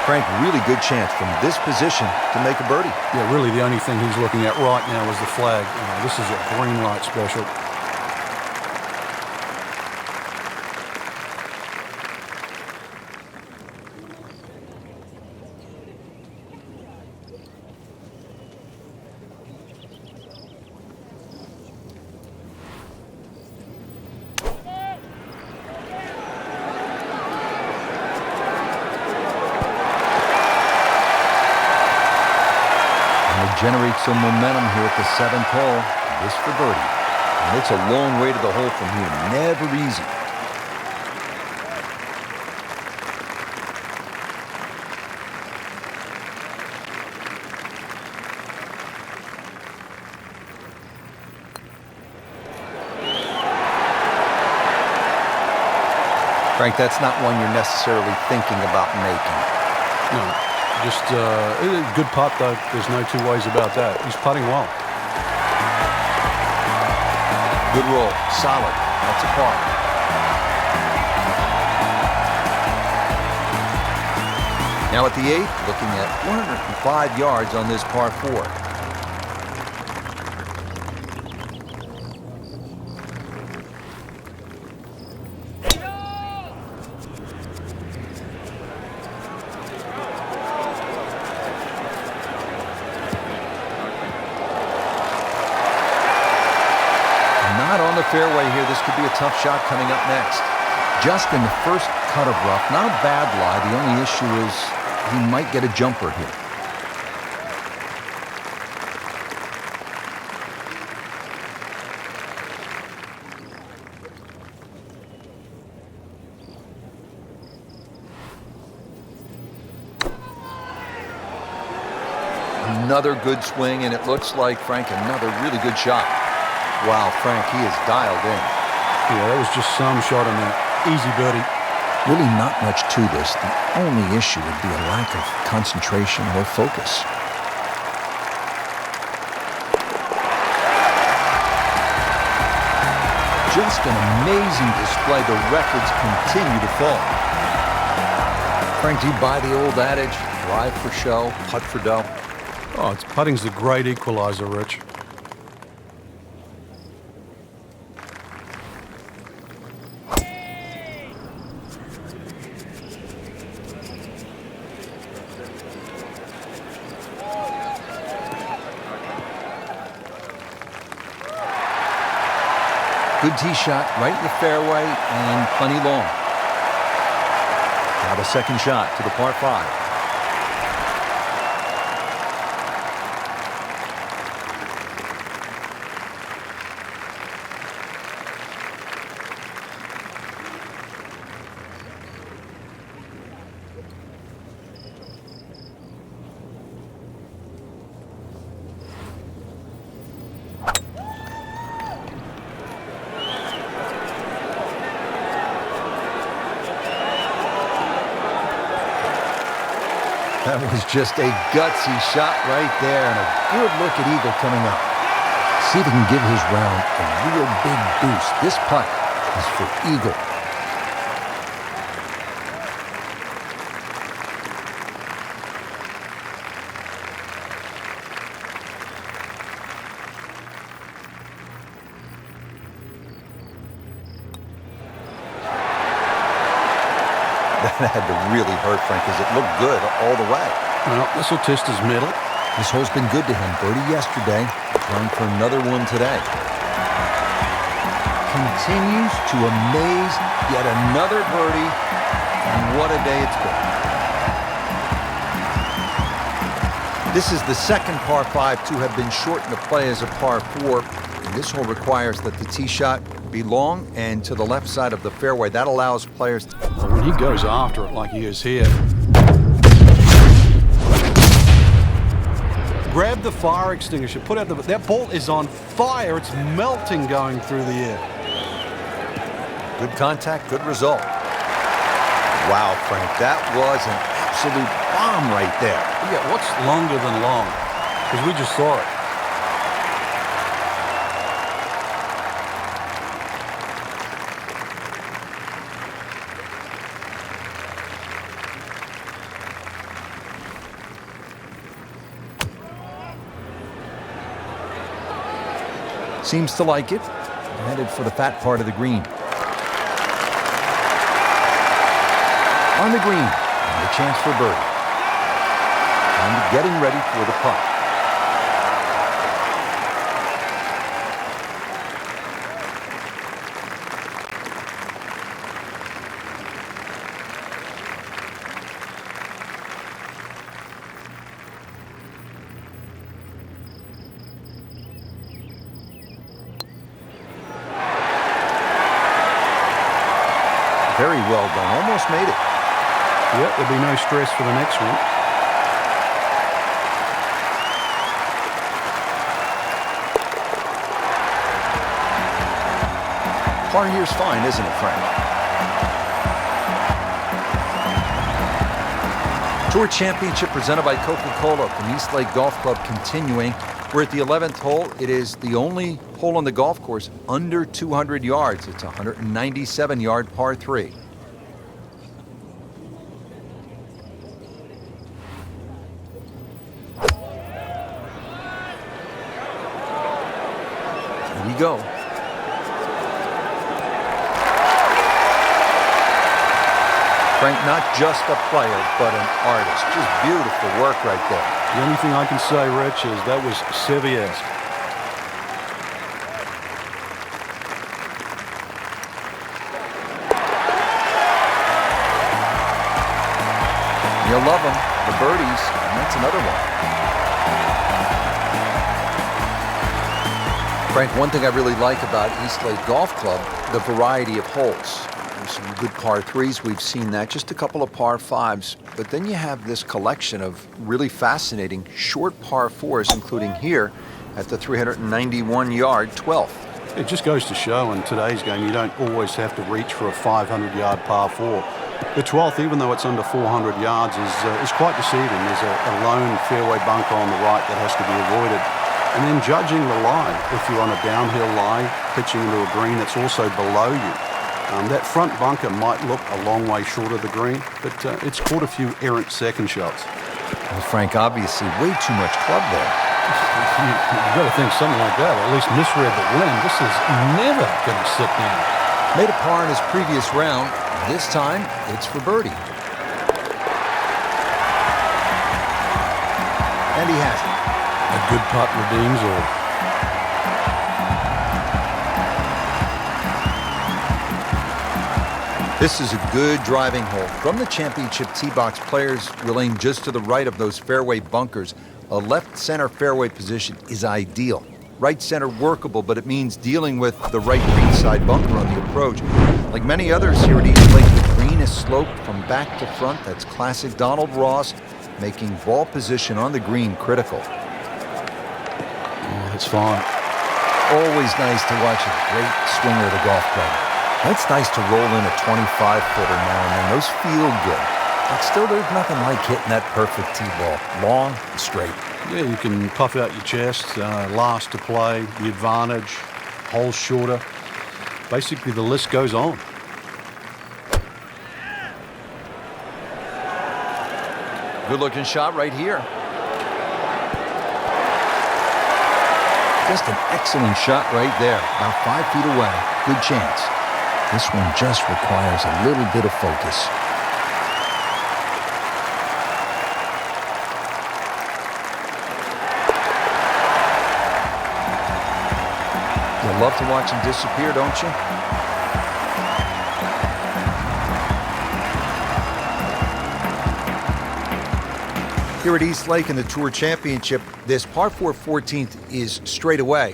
S1: Frank, really good chance from this position to make a birdie.
S2: Yeah, really the only thing he's looking at right now is the flag. This is a green light special.
S1: Generate some momentum here at the 7th hole. This for birdie. And it's a long way to the hole from here. Never easy. Frank, that's not one you're necessarily thinking about making.
S2: No. Just a good putt, though. There's no two ways about that. He's putting well.
S1: Good roll. Solid. That's a par. Now at the 8th, looking at 105 yards on this par 4. Not on the fairway here. This could be a tough shot coming up next. Just in the first cut of rough. Not a bad lie. The only issue is he might get a jumper here. Another good swing, and it looks like, Frank, another really good shot. Wow, Frank, he is dialed in.
S2: Yeah, that was just some shot in that. Easy birdie.
S1: Really not much to this. The only issue would be a lack of concentration or focus. Just an amazing display. The records continue to fall. Frank, do you buy the old adage, drive for show, putt for dough?
S2: Oh, putting's the great equalizer, Rich.
S1: Good tee shot right in the fairway and plenty long. Now the second shot to the par 5. That was just a gutsy shot right there, and a good look at Eagle coming up. See if he can give his round a real big boost. This putt is for Eagle. That had to really hurt, Frank, because it looked good all the way.
S2: Well, this will test his mettle.
S1: This hole's been good to him. Birdie yesterday, trying for another one today. Continues to amaze. Yet another birdie, and what a day it's been. This is the second par 5 to have been shortened to play as a par 4. And this hole requires that the tee shot be long and to the left side of the fairway. That allows players to...
S2: But when he goes after it like he is here, grab the fire extinguisher, put out the... That ball is on fire. It's melting going through the air.
S1: Good contact, good result. Wow, Frank, that was an absolute bomb right there.
S2: Yeah, what's longer than long? Because we just saw it.
S1: Seems to like it. Headed for the fat part of the green. On the green, and a chance for birdie. And getting ready for the putt. Very well done. Almost made it.
S2: Yep, there'll be no stress for the next one.
S1: Par here's fine, isn't it, Frank? Tour Championship presented by Coca-Cola from East Lake Golf Club continuing. We're at the 11th hole. It is the only hole on the golf course under 200 yards. It's a 197-yard par 3. Here we go. Frank, not just a player, but an artist. Just beautiful work right there.
S2: The only thing I can say, Rich, is that was Sevier-esque.
S1: You'll love them, the birdies, and that's another one. Frank, one thing I really like about East Lake Golf Club, the variety of holes. There's some good par 3s, we've seen that, just a couple of par 5s. But then you have this collection of really fascinating short par 4s, including here at the 391-yard 12th.
S2: It just goes to show in today's game you don't always have to reach for a 500-yard par 4. The 12th, even though it's under 400 yards, is quite deceiving. There's a lone fairway bunker on the right that has to be avoided. And then judging the lie, if you're on a downhill lie, pitching into a green that's also below you. That front bunker might look a long way short of the green, but it's caught a few errant second shots.
S1: Well, Frank, obviously way too much club there.
S2: You've got to think something like that, or at least misread the wind. This is never going to sit down.
S1: Made a par in his previous round. This time, it's for birdie. And he has it.
S2: A good putt redeems all.
S1: This is a good driving hole. From the championship tee box, players will aim just to the right of those fairway bunkers. A left center fairway position is ideal. Right center workable, but it means dealing with the right green side bunker on the approach. Like many others here at East Lake, the green is sloped from back to front. That's classic Donald Ross, making ball position on the green critical.
S2: Oh, it's fine.
S1: Always nice to watch a great swinger of the golf club. It's nice to roll in a 25-footer now and then. Those feel good. But still, there's nothing like hitting that perfect tee ball. Long and straight.
S2: Yeah, you can puff out your chest, last to play, the advantage, holes shorter. Basically, the list goes on.
S1: Good-looking shot right here. Just an excellent shot right there. About 5 feet away. Good chance. This one just requires a little bit of focus. You love to watch him disappear, don't you? Here at East Lake in the Tour Championship, this par 4 14th is straight away,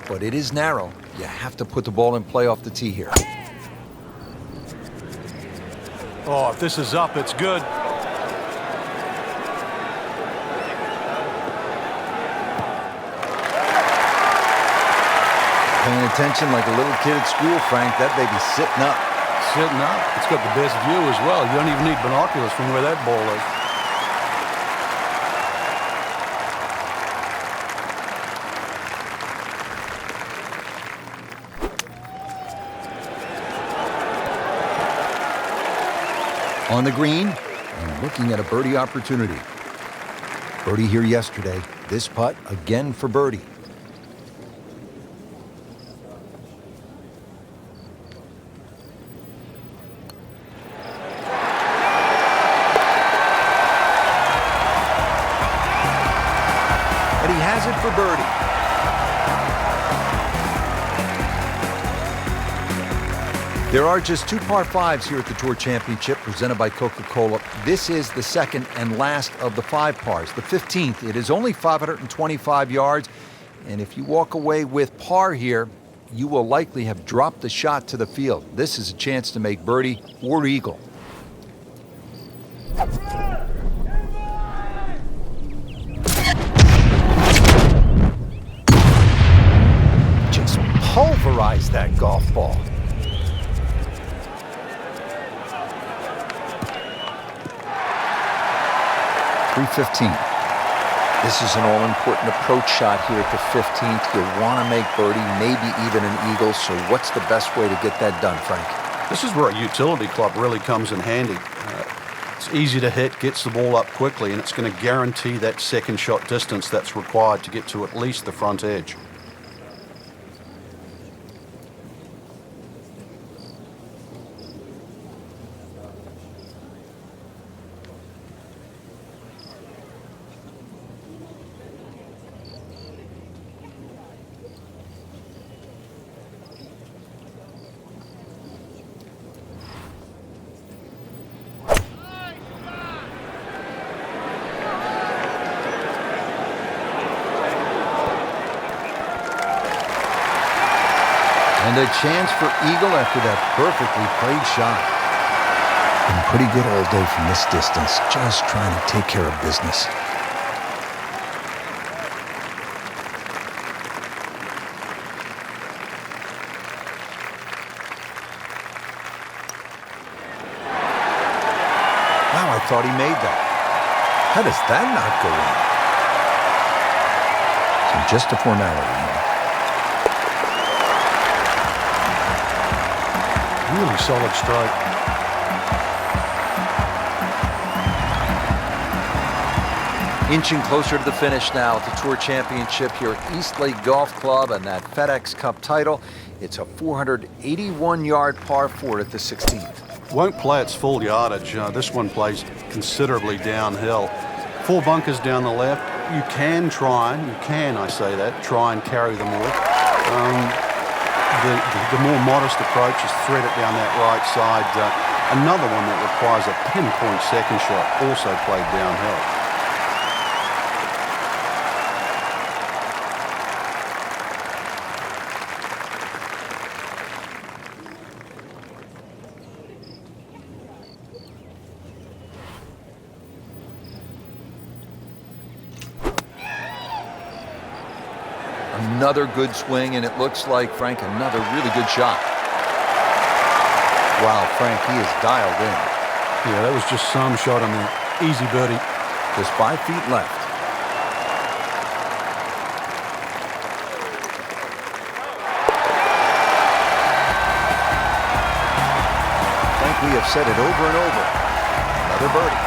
S1: but it is narrow. You have to put the ball in play off the tee here.
S2: Oh, if this is up, it's good.
S1: Paying attention like a little kid at school, Frank. That baby's sitting up.
S2: Sitting up. It's got the best view as well. You don't even need binoculars from where that ball is.
S1: On the green, and looking at a birdie opportunity. Birdie here yesterday. This putt again for birdie. And he has it for birdie. There are just 2 par 5s here at the Tour Championship presented by Coca-Cola. This is the second and last of the 5 pars. The 15th, it is only 525 yards. And if you walk away with par here, you will likely have dropped the shot to the field. This is a chance to make birdie or eagle. Just pulverize that golf ball. .315. This is an all-important approach shot here at the 15th. You want to make birdie, maybe even an eagle. So what's the best way to get that done, Frank?
S2: This is where a utility club really comes in handy. It's easy to hit, gets the ball up quickly, and it's going to guarantee that second shot distance that's required to get to at least the front edge.
S1: And a chance for eagle after that perfectly played shot. Been pretty good all day from this distance, just trying to take care of business. Wow, I thought he made that. How does that not go in? So just a formality.
S2: Really solid stroke.
S1: Inching closer to the finish now at the Tour Championship here at East Lake Golf Club and that FedEx Cup title. It's a 481-yard par 4 at the 16th.
S2: Won't play its full yardage. This one plays considerably downhill. 4 bunkers down the left. You can try, I say that, try and carry them all. The more modest approach is thread it down that right side. Another one that requires a pinpoint second shot, also played downhill.
S1: Another good swing, and it looks like, Frank, another really good shot. Wow, Frank, he is dialed in.
S2: Yeah, that was just some shot on that. Easy birdie.
S1: Just 5 feet left. Frank, we have said it over and over. Another birdie.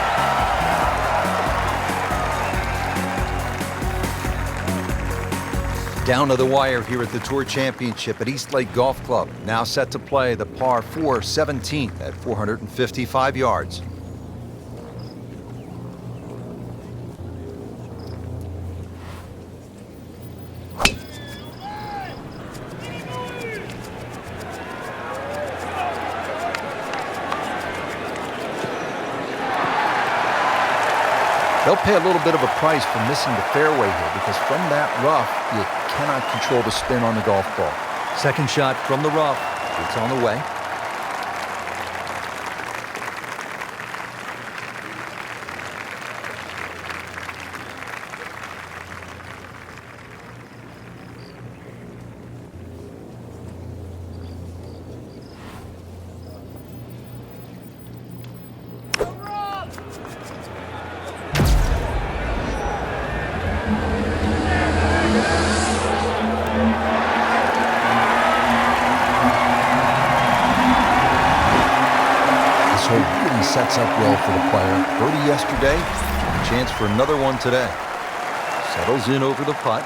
S1: Down to the wire here at the Tour Championship at East Lake Golf Club. Now set to play the par 4 17th at 455 yards. They'll pay a little bit of a price for missing the fairway here, because from that rough, you cannot control the spin on the golf ball. Second shot from the rough. It's on the way. Really sets up well for the player. Birdie yesterday, chance for another one today. Settles in over the putt.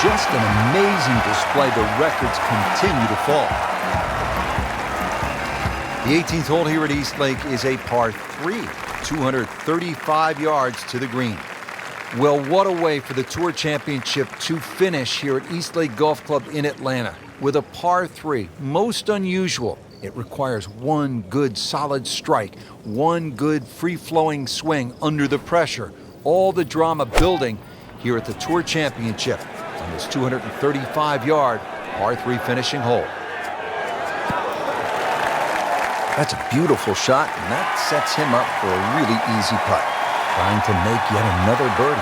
S1: Just an amazing display. The records continue to fall. The 18th hole here at East Lake is a par 3. 235 yards to the green. Well, what a way for the Tour Championship to finish here at East Lake Golf Club in Atlanta with a par 3. Most unusual. It requires one good solid strike, one good free-flowing swing under the pressure. All the drama building here at the Tour Championship on this 235-yard par 3 finishing hole. That's a beautiful shot, and that sets him up for a really easy putt. Trying to make yet another birdie.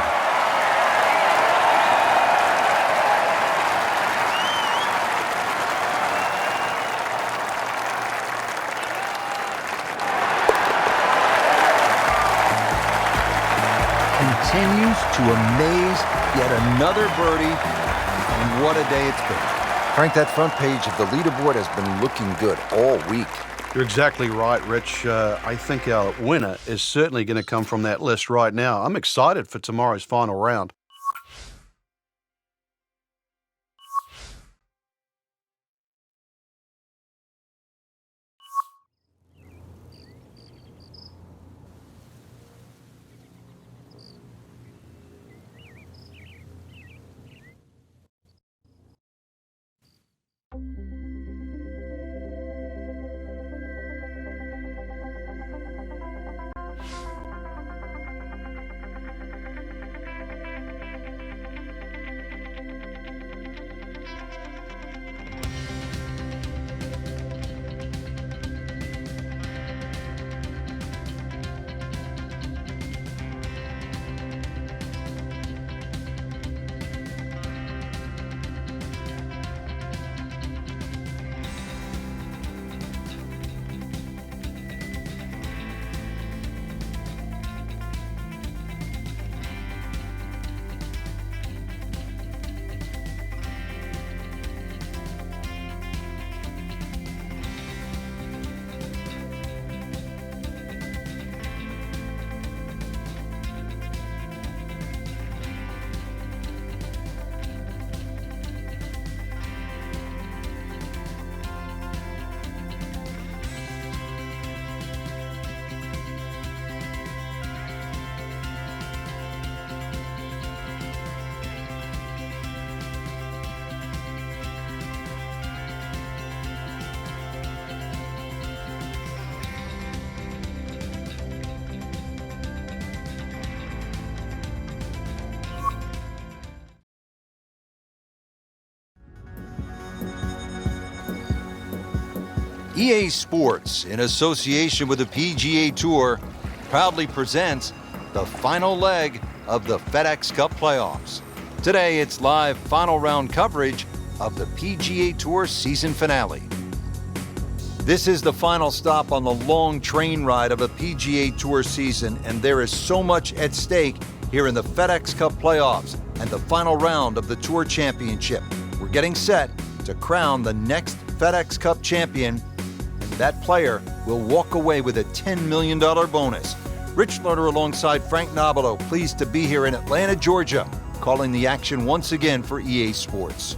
S1: Continues to amaze, yet another birdie, and what a day it's been. Frank, that front page of the leaderboard has been looking good all week.
S2: You're exactly right, Rich. I think our winner is certainly going to come from that list right now. I'm excited for tomorrow's final round.
S1: EA Sports, in association with the PGA Tour, proudly presents the final leg of the FedEx Cup playoffs. Today, it's live final round coverage of the PGA Tour season finale. This is the final stop on the long train ride of a PGA Tour season, and there is so much at stake here in the FedEx Cup playoffs and the final round of the Tour Championship. We're getting set to crown the next FedEx Cup champion, and that player will walk away with a $10 million bonus. Rich Lerner alongside Frank Nobilo, pleased to be here in Atlanta, Georgia, calling the action once again for EA Sports.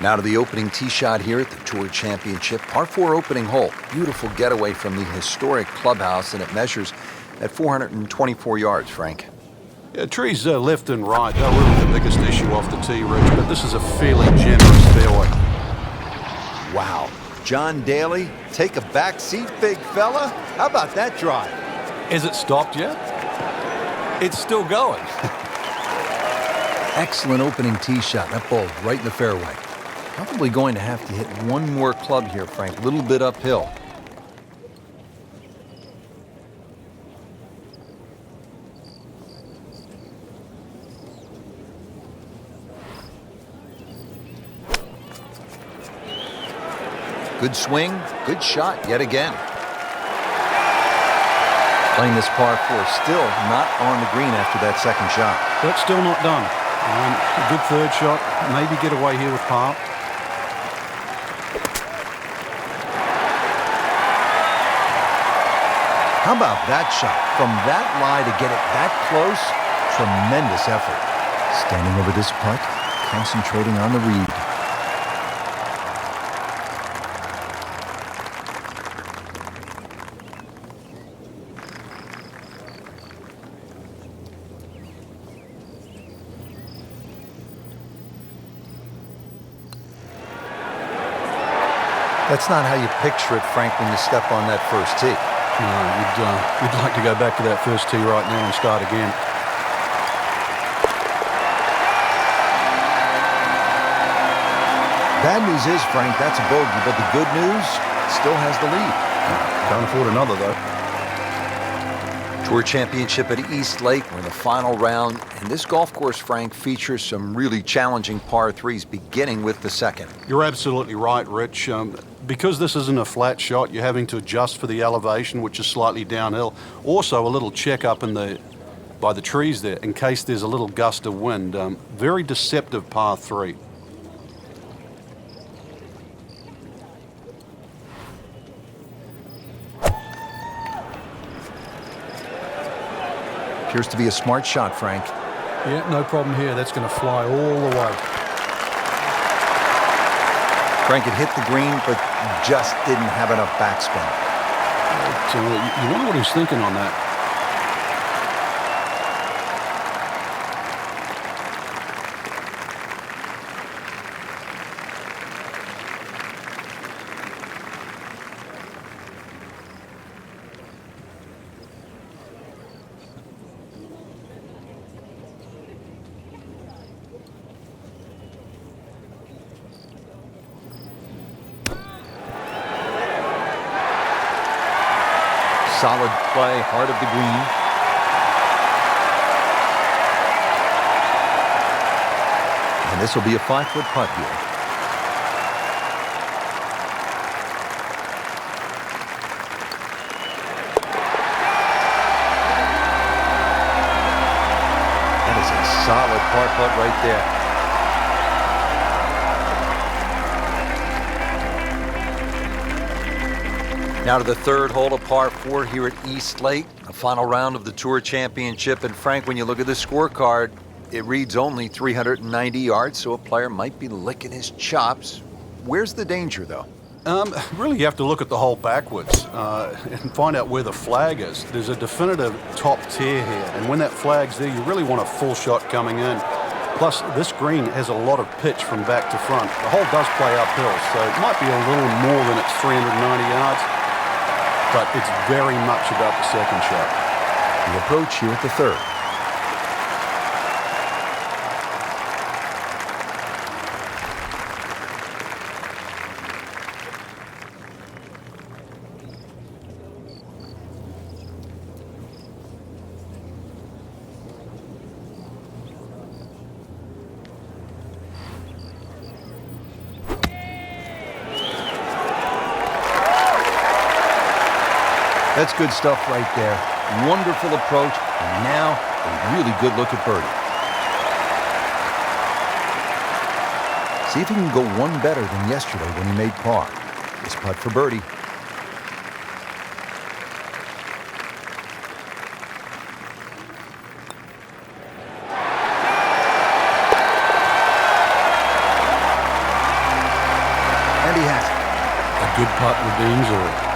S1: Now to the opening tee shot here at the Tour Championship. Par 4 opening hole. Beautiful getaway from the historic clubhouse, and it measures at 424 yards, Frank.
S2: Yeah, trees left and right, they're really the biggest issue off the tee, Rich, but this is a fairly generous fairway.
S1: Wow. John Daly, take a back seat, big fella. How about that drive?
S3: Is it stopped yet? It's still going.
S1: Excellent opening tee shot. That ball right in the fairway. Probably going to have to hit one more club here, Frank. A little bit uphill. Good swing, good shot yet again. Playing this par 4, still not on the green after that second shot.
S2: But still not done. A good third shot, maybe get away here with par.
S1: How about that shot? From that lie to get it that close, tremendous effort. Standing over this putt, concentrating on the read. That's not how you picture it, Frank, when you step on that first tee.
S2: No, you'd like to go back to that first tee right now and start again.
S1: Bad news is, Frank, that's a bogey, but the good news, still has the lead.
S2: Can't afford another, though.
S1: Tour Championship at East Lake. We're in the final round, and this golf course, Frank, features some really challenging par 3s, beginning with the second.
S2: You're absolutely right, Rich. Because this isn't a flat shot, you're having to adjust for the elevation, which is slightly downhill. Also, a little check up by the trees there in case there's a little gust of wind. Very deceptive par 3.
S1: Appears to be a smart shot, Frank.
S3: Yeah, no problem here. That's going to fly all the way.
S1: Frank had hit the green, but just didn't have enough backspin.
S2: You wonder what he's thinking on that.
S1: Solid play, heart of the green. And this will be a 5-foot putt here. That is a solid par putt right there. Now to the third hole of par 4 here at East Lake, the final round of the Tour Championship. And Frank, when you look at the scorecard, it reads only 390 yards, so a player might be licking his chops. Where's the danger, though?
S2: Really, you have to look at the hole backwards and find out where the flag is. There's a definitive top tier here, and when that flag's there, you really want a full shot coming in. Plus, this green has a lot of pitch from back to front. The hole does play uphill, so it might be a little more than its 390 yards. But it's very much about the second shot.
S1: The approach here at the third. That's good stuff right there. Wonderful approach, and now a really good look at birdie. See if he can go one better than yesterday when he made par. This putt for birdie. And he has it.
S2: A good putt redeems all.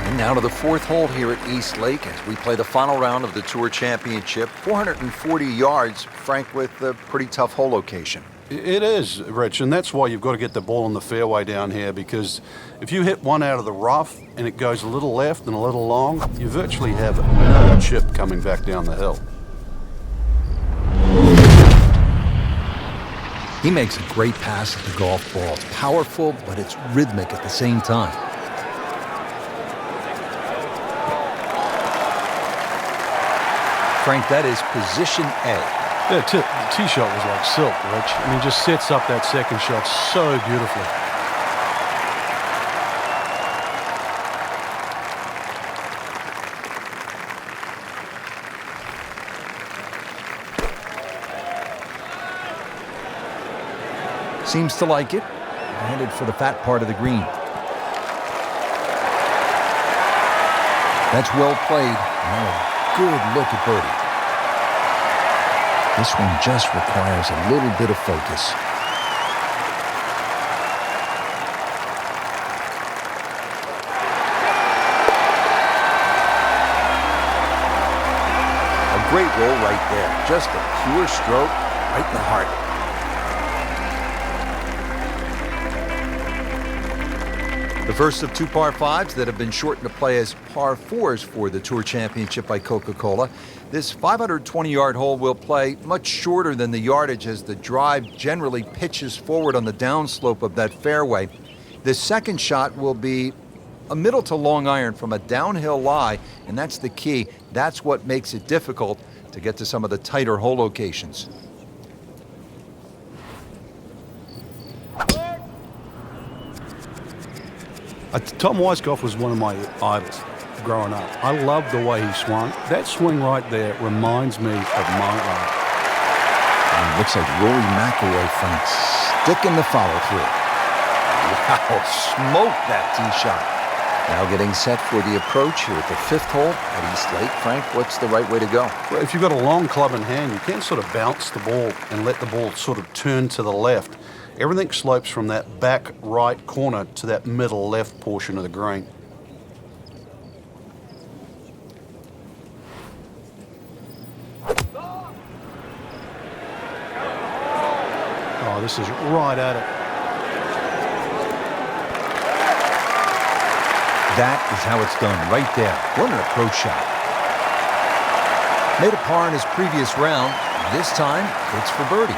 S1: And now to the fourth hole here at East Lake as we play the final round of the Tour Championship. 440 yards, Frank, with a pretty tough hole location.
S2: It is, Rich, and that's why you've got to get the ball in the fairway down here, because if you hit one out of the rough and it goes a little left and a little long, you virtually have no chip coming back down the hill.
S1: He makes a great pass at the golf ball. It's powerful, but it's rhythmic at the same time. Frank, that is position A.
S2: Yeah, the tee shot was like silk, Rich. I mean, just sets up that second shot so beautifully.
S1: Seems to like it. Headed for the fat part of the green. That's well played. Now a good look at birdie. This one just requires a little bit of focus. A great roll right there. Just a pure stroke right in the heart. The first of two par fives that have been shortened to play as par fours for the Tour Championship by Coca-Cola. This 520-yard hole will play much shorter than the yardage as the drive generally pitches forward on the downslope of that fairway. The second shot will be a middle to long iron from a downhill lie, and that's the key. That's what makes it difficult to get to some of the tighter hole locations.
S2: Tom Weiskopf was one of my idols growing up. I loved the way he swung. That swing right there reminds me of my life.
S1: And it looks like Rory McIlroy, Frank, sticking the follow through. Wow, smoked that tee shot. Now getting set for the approach here at the fifth hole at East Lake. Frank, what's the right way to go?
S2: Well, if you've got a long club in hand, you can't sort of bounce the ball and let the ball sort of turn to the left. Everything slopes from that back right corner to that middle left portion of the green. Oh, this is right at it.
S1: That is how it's done, right there. What an approach shot. Made a par in his previous round. This time, it's for birdie.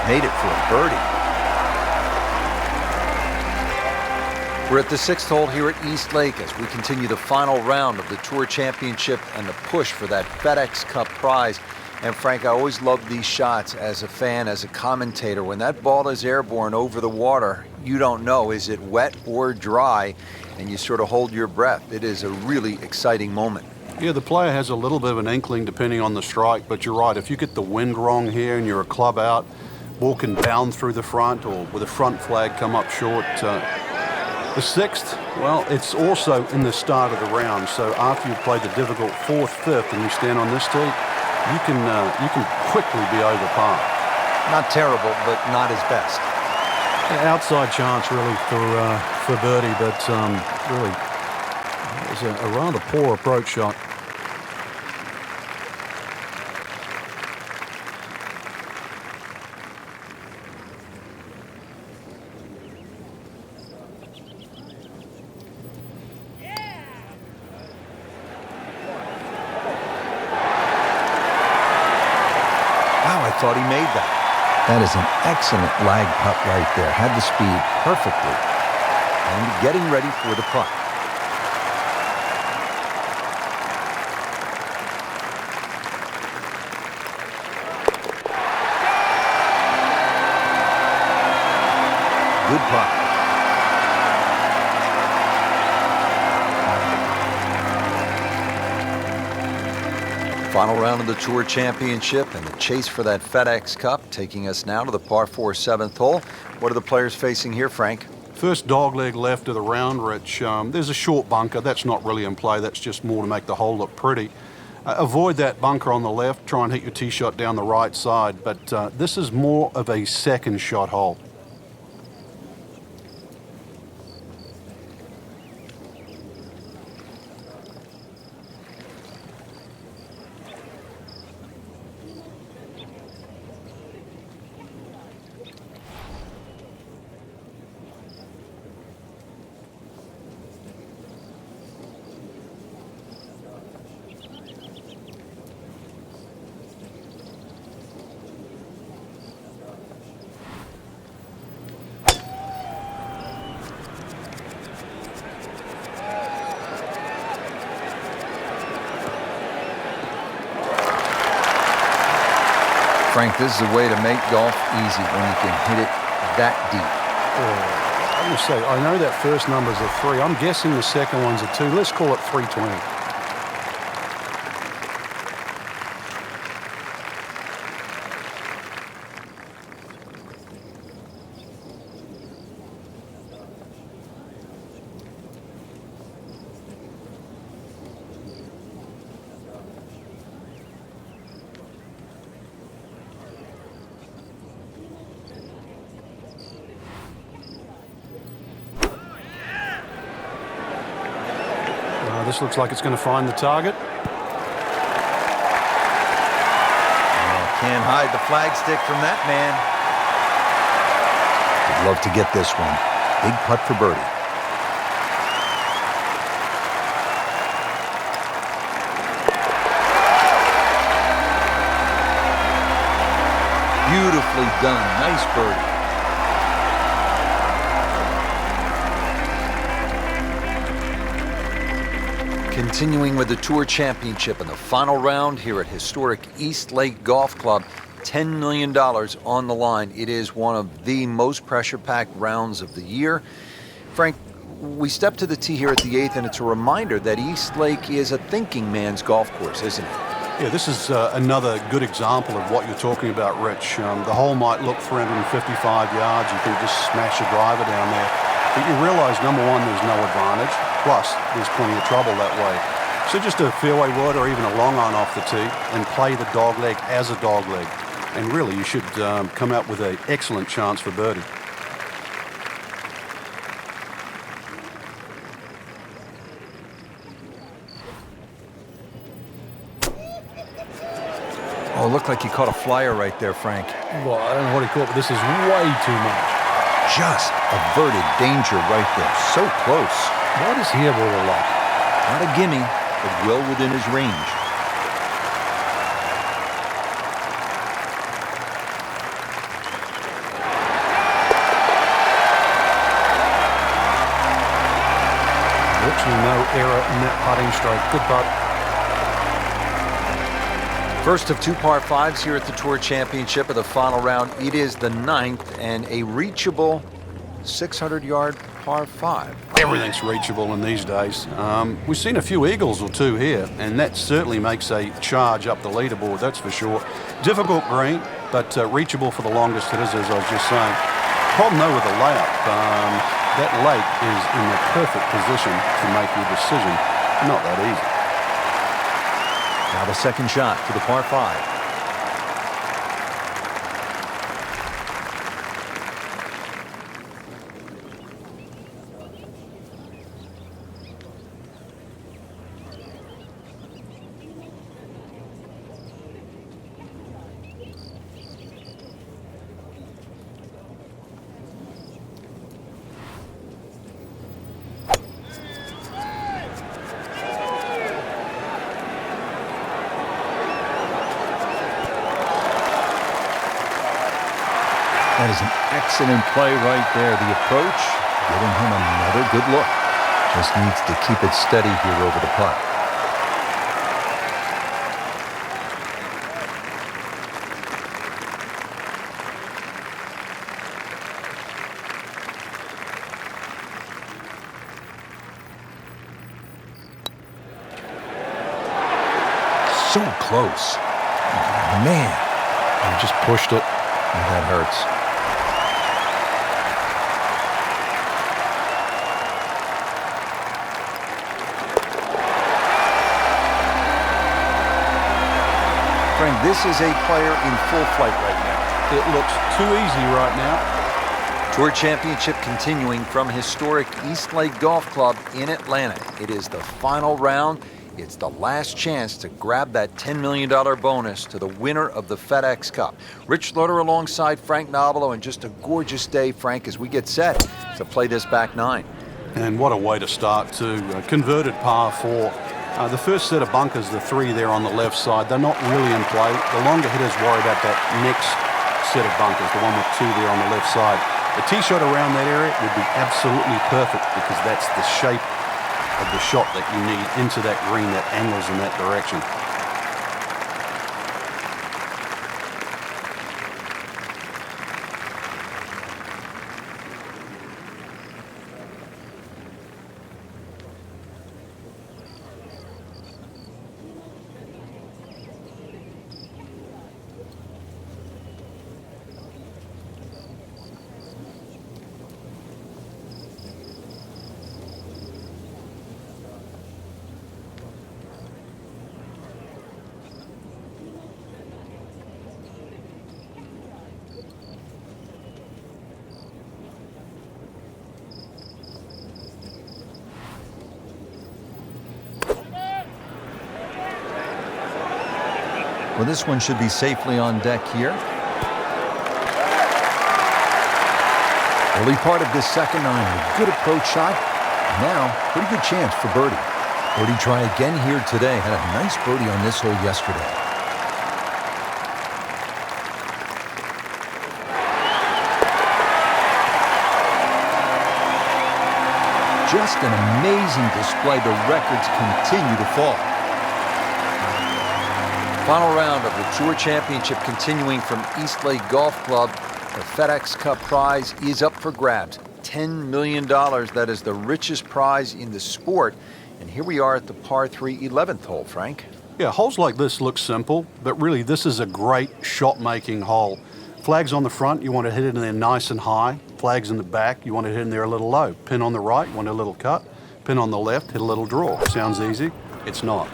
S1: Made it for a birdie. We're at the sixth hole here at East Lake as we continue the final round of the Tour Championship and the push for that FedEx Cup prize. And Frank, I always love these shots as a fan, as a commentator. When that ball is airborne over the water, you don't know, is it wet or dry? And you sort of hold your breath. It is a really exciting moment.
S2: Yeah, the player has a little bit of an inkling depending on the strike, but you're right. If you get the wind wrong here and you're a club out, ball can bound through the front or with a front flag come up short. The sixth, well, it's also in the start of the round. So after you've played the difficult fourth, fifth, and you stand on this tee, you can quickly be over par.
S1: Not terrible, but not his best.
S2: Yeah, outside chance really for birdie, but really it was a rather poor approach shot.
S1: I thought he made that. That is an excellent lag putt right there. Had the speed perfectly. And getting ready for the putt. Good putt. Final round of the Tour Championship and the chase for that FedEx Cup, taking us now to the par 4 7th hole. What are the players facing here, Frank?
S2: First dogleg left of the round, Rich. There's a short bunker. That's not really in play. That's just more to make the hole look pretty. Avoid that bunker on the left. Try and hit your tee shot down the right side. But this is more of a second shot hole.
S1: Frank, this is a way to make golf easy when you can hit it that deep.
S2: I must say, I know that first number's a 3. I'm guessing the second one's a 2. Let's call it 320. This looks like it's going to find the target.
S1: Can't hide the flagstick from that man. Would love to get this one. Big putt for birdie. Beautifully done. Nice birdie. Continuing with the Tour Championship in the final round here at historic East Lake Golf Club. $10 million on the line. It is one of the most pressure-packed rounds of the year. Frank, we step to the tee here at the 8th, and it's a reminder that East Lake is a thinking man's golf course, isn't it?
S2: Yeah, this is another good example of what you're talking about, Rich. The hole might look 355 yards. You can just smash a driver down there. But you realize, number one, there's no advantage. Plus, there's plenty of trouble that way. So just a fairway wood or even a long iron off the tee and play the dog leg as a dog leg. And really, you should come out with an excellent chance for birdie.
S1: Oh, it looked like he caught a flyer right there, Frank.
S3: Well, I don't know what he caught, but this is way too much.
S1: Just averted danger right there. So close.
S3: Why does he have all the luck?
S1: Not a gimme, but well within his range.
S3: Virtually no error in that putting stroke. Good putt.
S1: First of 2 par 5s here at the Tour Championship of the final round. It is the 9th and a reachable 600-yard par 5.
S2: Everything's reachable in these days. We've seen a few eagles or two here, and that certainly makes a charge up the leaderboard, that's for sure. Difficult green, but reachable for the longest hitters, as I was just saying. Problem, though, with the layup, that lake is in the perfect position to make your decision. Not that easy.
S1: Now the second shot to the par 5. That is an excellent play right there. The approach, giving him another good look. Just needs to keep it steady here over the putt. So close. Man.
S3: He just pushed it.
S1: That hurts. Frank, this is a player in full flight right now.
S3: It looks too easy right now.
S1: Tour Championship continuing from historic East Lake Golf Club in Atlanta. It is the final round. It's the last chance to grab that $10 million bonus to the winner of the FedEx Cup. Rich Slaughter alongside Frank Nobilo, and just a gorgeous day, Frank, as we get set to play this back nine.
S2: And what a way to start, too. Converted par 4. The first set of bunkers, the 3 there on the left side, they're not really in play. The longer hitters worry about that next set of bunkers, the one with 2 there on the left side. A tee shot around that area would be absolutely perfect because that's the shape of the shot that you need into that green that angles in that direction.
S1: Well, this one should be safely on deck here. Early part of this second nine, a good approach shot. Now, pretty good chance for birdie. Birdie try again here today. Had a nice birdie on this hole yesterday. Just an amazing display. The records continue to fall. Final round of the Tour Championship continuing from East Lake Golf Club. The FedEx Cup prize is up for grabs. $10 million. That is the richest prize in the sport. And here we are at the par 3 11th hole, Frank.
S2: Yeah, holes like this look simple, but really this is a great shot-making hole. Flags on the front, you want to hit it in there nice and high. Flags in the back, you want to hit in there a little low. Pin on the right, you want a little cut. Pin on the left, hit a little draw. Sounds easy? It's not.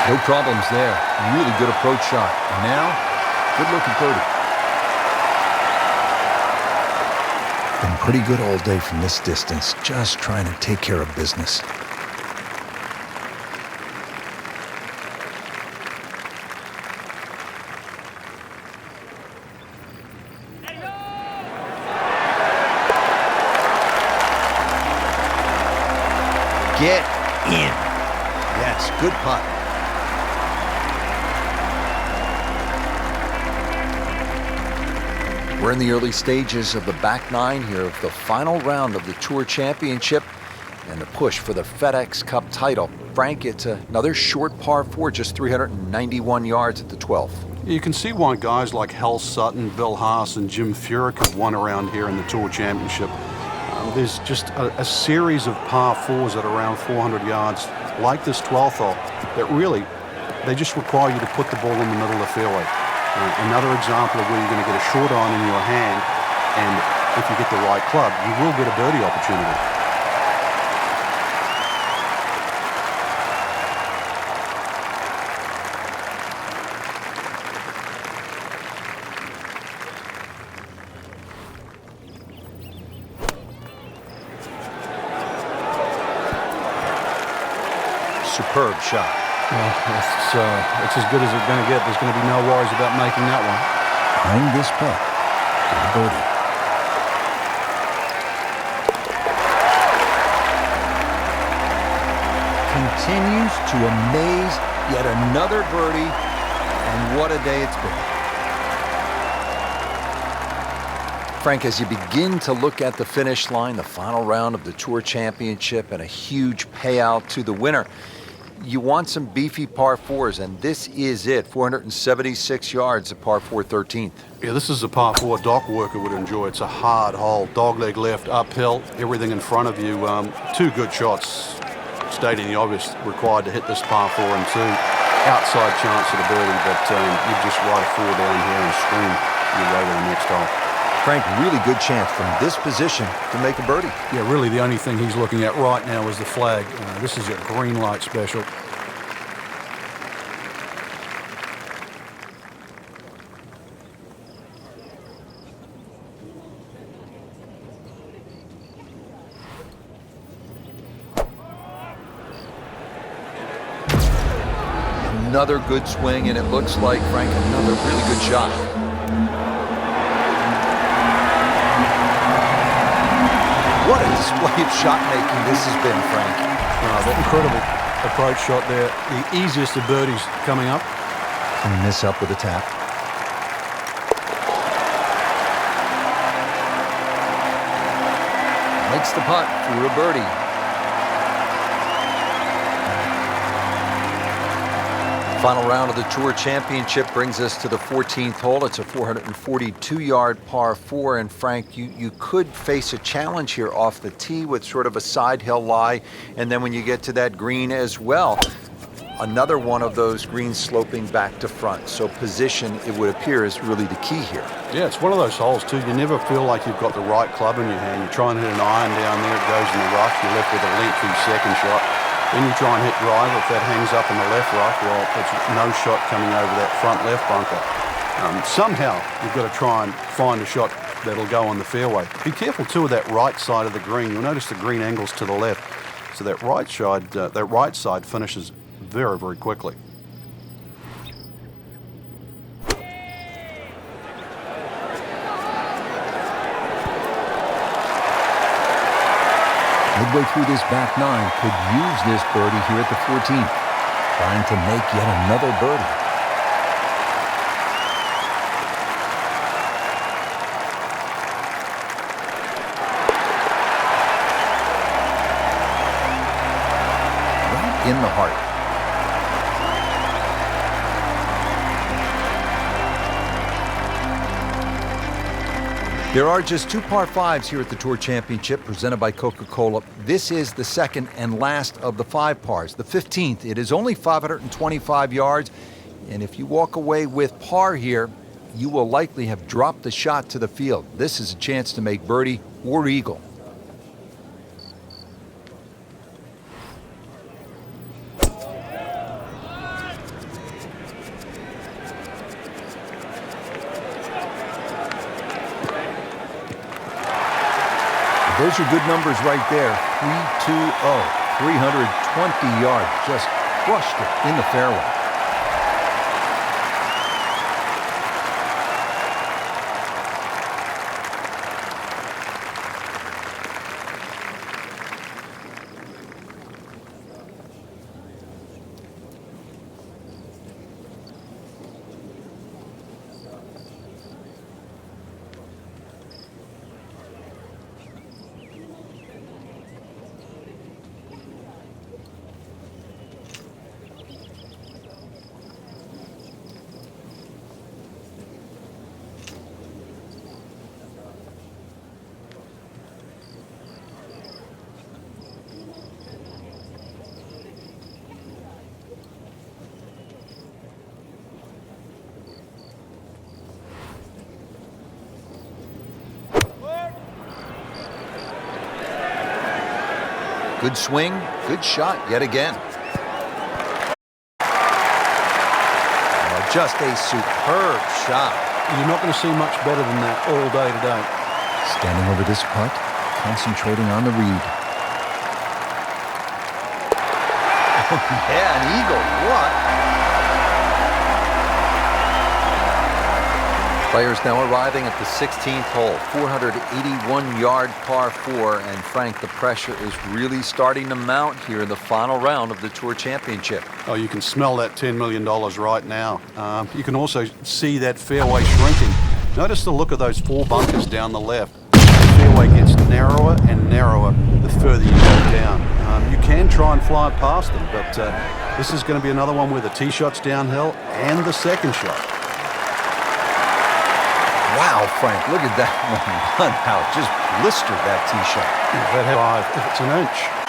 S1: No problems there. Really good approach shot. And now, good looking birdie. Been pretty good all day from this distance. Just trying to take care of business. Get in. Yes, good putt. We're in the early stages of the back nine here of the final round of the Tour Championship and the push for the FedEx Cup title. Frank, it's another short par 4, just 391 yards at the 12th.
S2: You can see why guys like Hal Sutton, Bill Haas, and Jim Furyk have won around here in the Tour Championship. There's just a series of par 4s at around 400 yards, like this 12th hole, that really, they just require you to put the ball in the middle of the fairway. Another example of where you're going to get a short iron in your hand, and if you get the right club, you will get a birdie opportunity.
S1: Superb shot.
S2: Well, it's as good as it's going to get. There's going to be no worries about making that one.
S1: Behind this putt, good birdie. continues to amaze. Yet another birdie, and what a day it's been. Frank, as you begin to look at the finish line, the final round of the Tour Championship and a huge payout to the winner, you want some beefy par fours, and this is it. 476 yards at par 4 13th.
S2: Yeah, this is a par 4 dock worker would enjoy. It's a hard hole, dogleg left, uphill, everything in front of you. Two good shots, stating the obvious, required to hit this par 4 and 2. Outside chance at a birdie, but you just ride a 4 down here and scream your way to the next hole.
S1: Frank, really good chance from this position to make a birdie.
S2: Yeah, really the only thing he's looking at right now is the flag. This is a green light special.
S1: Another good swing, and it looks like, Frank, another really good shot. What a display of shot making this has been, Frank.
S2: That incredible approach shot there. The easiest of birdies coming up.
S1: Clean this up with a tap. Makes the putt for a birdie. Final round of the Tour Championship brings us to the 14th hole. It's a 442-yard par 4. And Frank, you could face a challenge here off the tee with sort of a side hill lie. And then when you get to that green as well, another one of those greens sloping back to front. So position, it would appear, is really the key here.
S2: Yeah, it's one of those holes too. You never feel like you've got the right club in your hand. You try and hit an iron down there, it goes in the rough. You're left with a lengthy second shot. Then you try and hit driver. If that hangs up in the left rough, well, there's no shot coming over that front left bunker. Somehow, you've got to try and find a shot that'll go on the fairway. Be careful, too, of that right side of the green. You'll notice the green angles to the left. So that right side finishes very, very quickly.
S1: Midway through this back nine, could use this birdie here at the 14th. Trying to make yet another birdie. Right in the heart. There are just two par fives here at the Tour Championship presented by Coca-Cola. This is the second and last of the 5 pars. The 15th, it is only 525 yards. And if you walk away with par here, you will likely have dropped the shot to the field. This is a chance to make birdie or eagle. Those are good numbers right there. 320, 320 yards. Just crushed it in the fairway. Good swing, good shot yet again. Oh, just a superb shot.
S2: You're not going to see much better than that all day today.
S1: Standing over this putt, concentrating on the read. Oh, yeah, an eagle. What? Players now arriving at the 16th hole, 481-yard par 4, and Frank, the pressure is really starting to mount here in the final round of the Tour Championship.
S2: Oh, you can smell that $10 million right now. You can also see that fairway shrinking. Notice the look of those 4 bunkers down the left. The fairway gets narrower and narrower the further you go down. You can try and fly past them, but this is going to be another one where the tee shot's downhill and the second shot.
S1: Wow, Frank, look at that one run out. Just blistered that tee shot.
S2: That had 5 if it's an inch.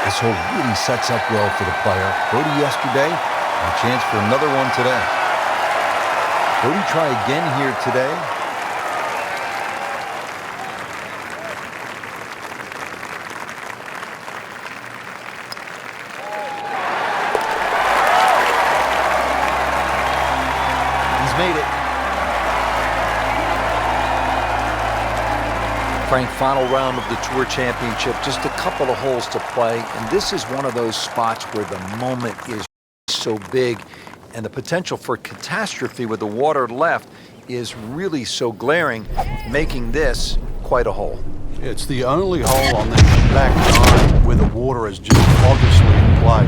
S1: This hole really sets up well for the player. Birdie yesterday, and a chance for another one today. Birdie try again here today. He's made it. Frank, final round of the Tour Championship, just a couple of holes to play, and this is one of those spots where the moment is so big and the potential for catastrophe with the water left is really so glaring, making this quite a hole.
S2: It's the only hole on the back nine where the water is just obviously in play,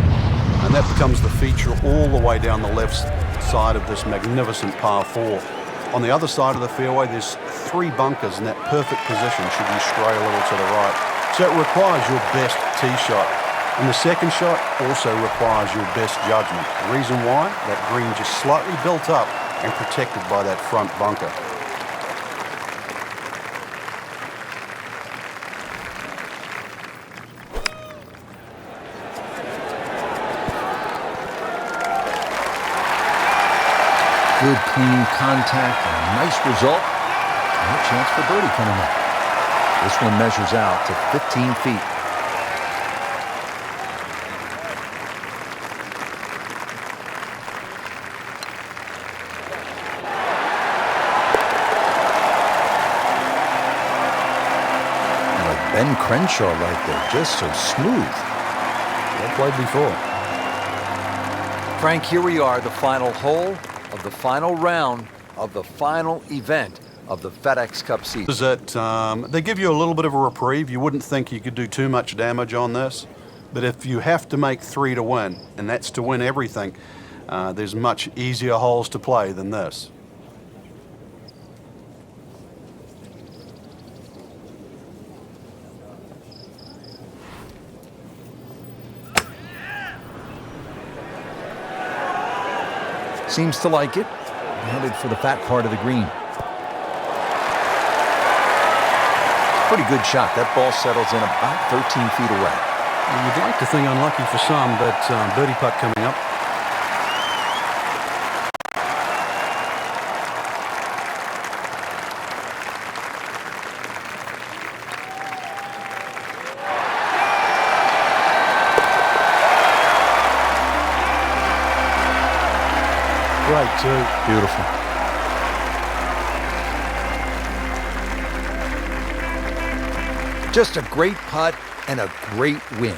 S2: and that becomes the feature all the way down the left side of this magnificent par 4. On the other side of the fairway, there's 3 bunkers in that perfect position should you stray a little to the right. So it requires your best tee shot. And the second shot also requires your best judgment. The reason why? That green just slightly built up and protected by that front bunker.
S1: Good, clean contact, and a nice result. And a chance for birdie coming up. This one measures out to 15 feet. And like Ben Crenshaw right there, just so smooth.
S3: Well played before.
S1: Frank, here we are, the final hole of the final round of the final event of the FedEx Cup season.
S2: Is that they give you a little bit of a reprieve. You wouldn't think you could do too much damage on this, but if you have to make 3 to win, and that's to win everything, there's much easier holes to play than this.
S1: Seems to like it. Headed for the fat part of the green. Pretty good shot. That ball settles in about 13 feet away.
S2: You'd like to think unlucky for some, but birdie putt coming up.
S3: Great too.
S1: Beautiful. Just a great putt and a great win.